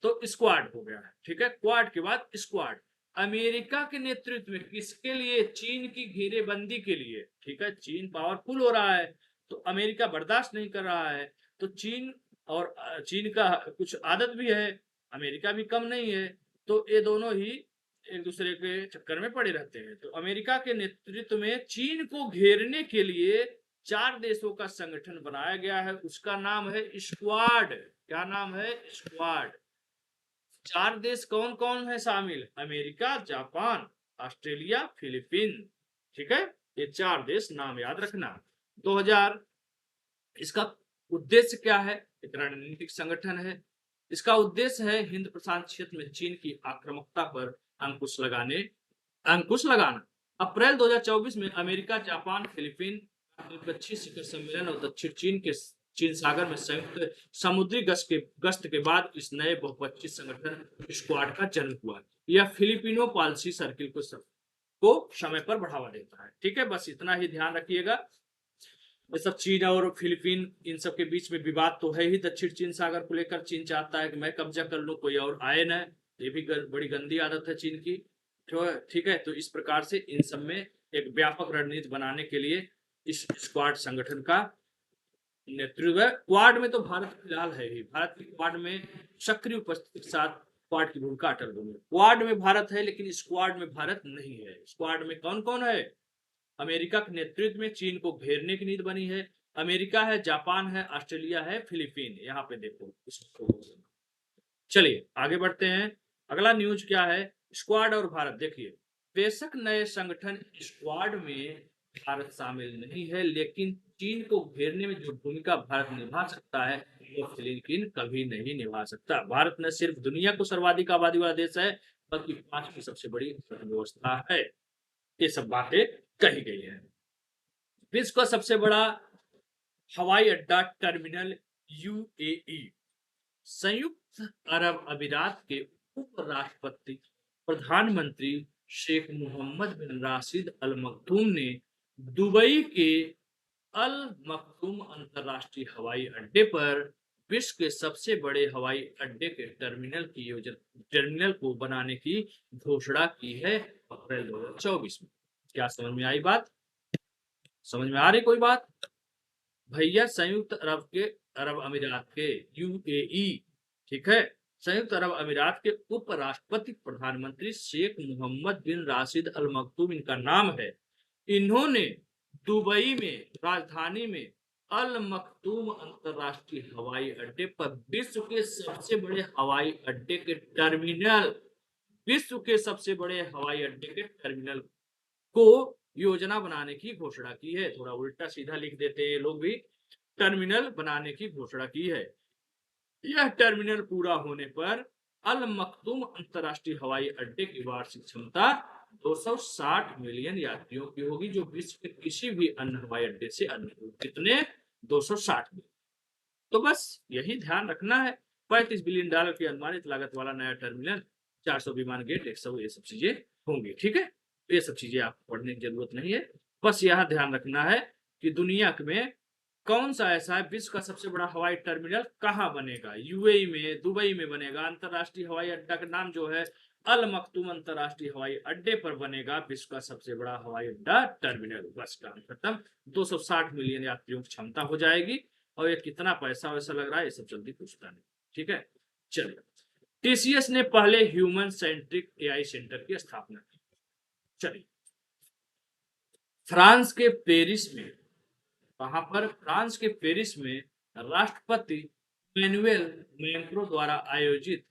तो स्क्वाड हो गया। ठीक है। क्वाड के बाद स्क्वाड। अमेरिका के नेतृत्व में किसके लिए? चीन की घेरेबंदी के लिए। ठीक है। चीन पावरफुल हो रहा है तो अमेरिका बर्दाश्त नहीं कर रहा है, तो चीन का कुछ आदत भी है, अमेरिका भी कम नहीं है, तो ये दोनों ही एक दूसरे के चक्कर में पड़े रहते हैं। तो अमेरिका के नेतृत्व में चीन को घेरने के लिए 4 देशों का संगठन बनाया गया है, उसका नाम है स्क्वाड। क्या नाम है? स्क्वाड। 4 देश कौन कौन है शामिल? America, Japan, Australia, Philippine. ठीक है। ये 4 देश नाम याद रखना। 2000 इसका उद्देश्य क्या है? एक रणनीतिक संगठन है। इसका उद्देश्य है हिंद प्रशांत क्षेत्र में चीन की आक्रामकता पर अंकुश लगाना। अप्रैल 2024 में अमेरिका, जापान, फिलीपीन द्विपक्षीय शिखर सम्मेलन और दक्षिण चीन सागर में संयुक्त समुद्री गश्त के बाद इस नए बहुपक्षीय संगठन स्क्वाड का जन्म हुआ। यह फिलिपिनो पॉलिसी सर्किल को समय पर बढ़ावा देता है। ठीक है। बस इतना ही ध्यान रखिएगा। ये सब चीन और फिलीपीन, इन सब के बीच में विवाद तो है ही। दक्षिण चीन सागर को लेकर चीन चाहता है कि मैं कब्जा कर लूं, कोई और आए ना। ये भी बड़ी गंदी आदत है चीन की। ठीक है। तो इस प्रकार से इन सब में एक व्यापक रणनीति बनाने के लिए इस स्क्वाड संगठन का नेतृत्व है। क्वाड में तो भारत फिलहाल है ही। भारत की क्वाड में सक्रिय उपस्थिति के साथ क्वाड की भूमिका अटल होगी। क्वाड में भारत है, लेकिन स्क्वाड में भारत नहीं है। स्क्वाड में कौन कौन है? अमेरिका के नेतृत्व में चीन को घेरने की नीति बनी है। अमेरिका है, जापान है, ऑस्ट्रेलिया है, फिलीपीन। यहाँ पे देखो इसको चलिए आगे बढ़ते हैं। अगला न्यूज क्या है, स्क्वाड और भारत। देखिए, बेशक नए संगठन स्क्वाड में भारत शामिल नहीं है, लेकिन चीन को घेरने में जो भूमिका भारत निभा सकता है वो फिलीपीन कभी नहीं निभा सकता। भारत न सिर्फ दुनिया को सर्वाधिक आबादी वाला देश है, बल्कि पांचवी सबसे बड़ी अर्थव्यवस्था है। ये सब बातें कही गई है। विश्व का सबसे बड़ा हवाई अड्डा टर्मिनल यूएई। संयुक्त अरब अमीरात के उपराष्ट्रपति प्रधानमंत्री शेख मोहम्मद बिन राशिद अल मखदूम ने दुबई के अल मखदूम अंतरराष्ट्रीय हवाई अड्डे पर विश्व के सबसे बड़े हवाई अड्डे के टर्मिनल को बनाने की घोषणा की है अप्रैल 2024 में। क्या समझ में आई बात? समझ में आ रही कोई बात? भैया संयुक्त अरब अमीरात के यूएई, ठीक है, संयुक्त अरब अमीरात के उपराष्ट्रपति प्रधानमंत्री शेख मोहम्मद बिन राशिद अल मखदूम इनका नाम है। इन्होंने दुबई में राजधानी में अल मखदूम अंतरराष्ट्रीय हवाई अड्डे पर विश्व के सबसे बड़े हवाई अड्डे के टर्मिनल विश्व के सबसे बड़े हवाई अड्डे के टर्मिनल को योजना बनाने की घोषणा की है। थोड़ा उल्टा सीधा लिख देते हैं लोग भी। टर्मिनल बनाने की घोषणा की है। यह टर्मिनल पूरा होने पर अल मखदूम अंतरराष्ट्रीय हवाई अड्डे की वार्षिक क्षमता 260 मिलियन यात्रियों की होगी, जो विश्व के किसी भी अन्य हवाई अड्डे से अन्य होगी। कितने? 260 मिलियन। तो बस यही ध्यान रखना है। $35 बिलियन की अनुमानित लागत वाला नया टर्मिनल, 400 विमान गेट, 100, ये सब चीजें होंगी। ठीक है, ये सब चीजें आपको पढ़ने की जरूरत नहीं है। बस यह ध्यान रखना है कि दुनिया में कौन सा ऐसा है, विश्व का सबसे बड़ा हवाई टर्मिनल कहाँ बनेगा? यूएई में, दुबई में बनेगा। अंतरराष्ट्रीय हवाई अड्डा का नाम जो है अल मखदूम अंतरराष्ट्रीय हवाई अड्डे पर बनेगा विश्व का सबसे बड़ा हवाई अड्डा टर्मिनल। बस काम खत्म। 260 मिलियन यात्रियों की क्षमता हो जाएगी। और ये कितना पैसा वैसा लग रहा है, ये सब जल्दी पूछता नहीं। ठीक है, चलिए। टीसीएस ने पहले ह्यूमन सेंट्रिक एआई सेंटर की स्थापना की। चलिए, फ्रांस के पेरिस में, वहां पर फ्रांस के पेरिस में राष्ट्रपति इमैनुअल मैक्रों द्वारा आयोजित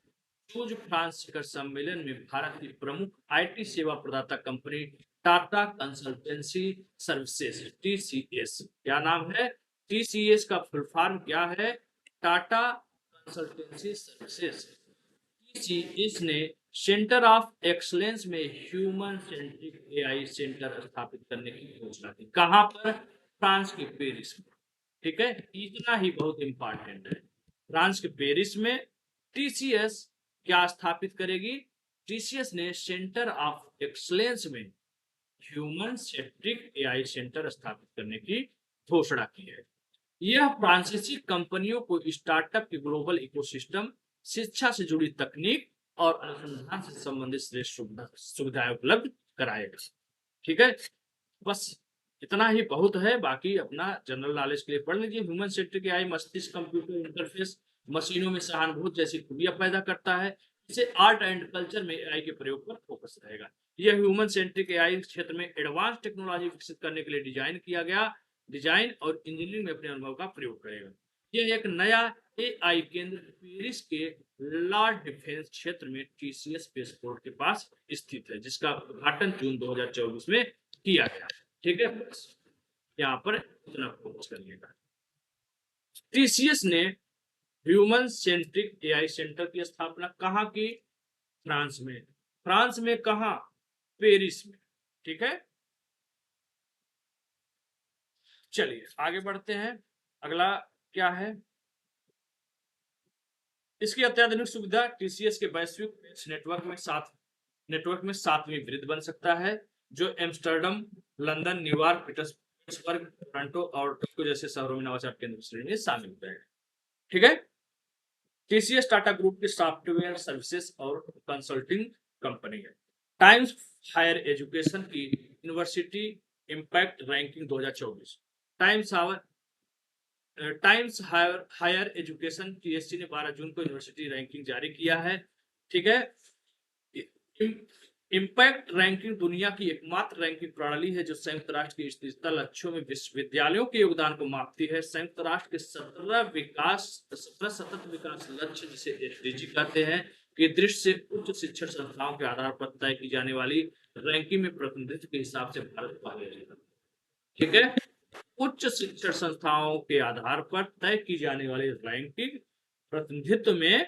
चूज फ्रांस शिखर सम्मेलन में भारत की प्रमुख आईटी सेवा प्रदाता company Tata consultancy services, TCS, क्या नाम है? टीसीएस का फुल फॉर्म क्या है? Tata consultancy services. टीसीएस ने सेंटर ऑफ एक्सलेंस में ह्यूमन सेंट्रिक एआई सेंटर स्थापित करने की घोषणा की। कहां पर? फ्रांस के पेरिस में। ठीक है, इतना ही बहुत इंपॉर्टेंट है। फ्रांस के पेरिस में टीसीएस क्या स्थापित करेगी? टीसीएस ने सेंटर ऑफ एक्सलेंस में ह्यूमन सेंट्रिक एआई सेंटर स्थापित करने की घोषणा की है। यह फ्रांसीसी कंपनियों को स्टार्टअप के ग्लोबल इकोसिस्टम, शिक्षा से जुड़ी तकनीक और अनुसंधान से संबंधित श्रेष्ठ सुविधाएं उपलब्ध कराएगा। ठीक है, बस इतना ही बहुत है। बाकी अपना जनरल नॉलेज के लिए पढ़ लीजिए। ह्यूमन सेंट्रिक एआई मस्तिष्क कंप्यूटर इंटरफेस मशीनों में सहानुभूति जैसी खूबियां पैदा करता है। इसे आर्ट एंड कल्चर में एआई के प्रयोग पर फोकस रहेगा। यह ह्यूमन सेंट्रिक एआई क्षेत्र में एडवांस टेक्नोलॉजी विकसित करने के लिए डिजाइन और इंजीनियरिंग में अपने अनुभव का प्रयोग करेगा। यह एक नया एआई केंद्र पेरिस के ला डिफेंस क्षेत्र में टीसीएस स्पेसपोर्ट के पास स्थित है, जिसका उद्घाटन जून 2024 में किया गया। ठीक है, बस यहाँ पर इतना फोकस करिएगा। टीसीएस ने ह्यूमन सेंट्रिक एआई सेंटर की स्थापना कहाँ की? फ्रांस में। फ्रांस में कहाँ? पेरिस में। ठीक है, चलिए आगे बढ़ते हैं। अगला क्या है? इसकी अत्याधुनिक सुविधा टीसीएस के वैश्विक नेटवर्क में सातवीं वृद्ध बन सकता है, जो Amsterdam, London, New York, Petersburg, Toronto और टोक्यो जैसे शहरों में नवाचार केंद्र श्रेणी में शामिल हो जाएगा। ठीक है, टीसीएस टाटा ग्रुप की सॉफ्टवेयर सर्विसेज और कंसल्टिंग कंपनी है। टाइम्स हायर एजुकेशन की university impact ranking 2024। Times Higher Education TSC ने 12 जून को यूनिवर्सिटी रैंकिंग जारी किया है। ठीक है, इम्पैक्ट रैंकिंग दुनिया की एकमात्र रैंकिंग प्रणाली है जो संयुक्त राष्ट्र के स्थिरता लक्ष्यों में विश्वविद्यालयों के योगदान को मापती है। संयुक्त राष्ट्र के 17 सतत विकास लक्ष्य, जिसे एसडीजी कहते हैं, के दृष्टि से उच्च शिक्षण संस्थाओं के आधार पर तय की जाने वाली रैंकिंग में प्रतिनिधित्व के हिसाब से भारत पहले है। ठीक है, उच्च शिक्षण संस्थाओं के आधार पर तय की जाने वाली रैंकिंग प्रतिनिधित्व में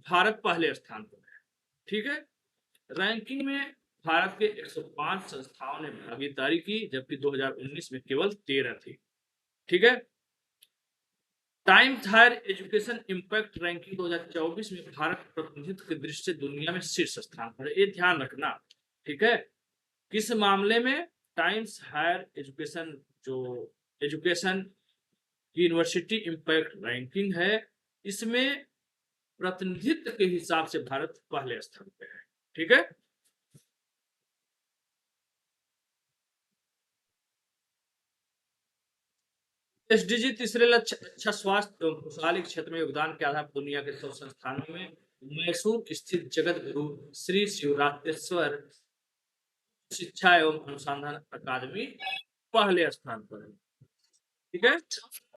भारत पहले स्थान पर है। ठीक है, रैंकिंग में भारत के 105 संस्थाओं ने भागीदारी की, जबकि 2019 में केवल 13 थी। ठीक है, Times Higher Education impact ranking 2024 में भारत प्रतिनिधित्व की दृष्टि से दुनिया में शीर्ष स्थान पर है। ये ध्यान रखना। ठीक है, किस मामले में? टाइम्स हायर एजुकेशन, जो एजुकेशन यूनिवर्सिटी इंपैक्ट रैंकिंग है, इसमें प्रतिनिधित्व के हिसाब से भारत पहले स्थान पे है। ठीक है, एसडीजी तीसरे लक्ष्य अच्छा स्वास्थ्य एवं खुशहाली क्षेत्र में योगदान के आधार पर दुनिया के 100 संस्थानों में मैसूर स्थित जगत गुरु श्री शिवरात्रेश्वर शिक्षा एवं अनुसंधान अकादमी पहले स्थान पर है। ठीक है,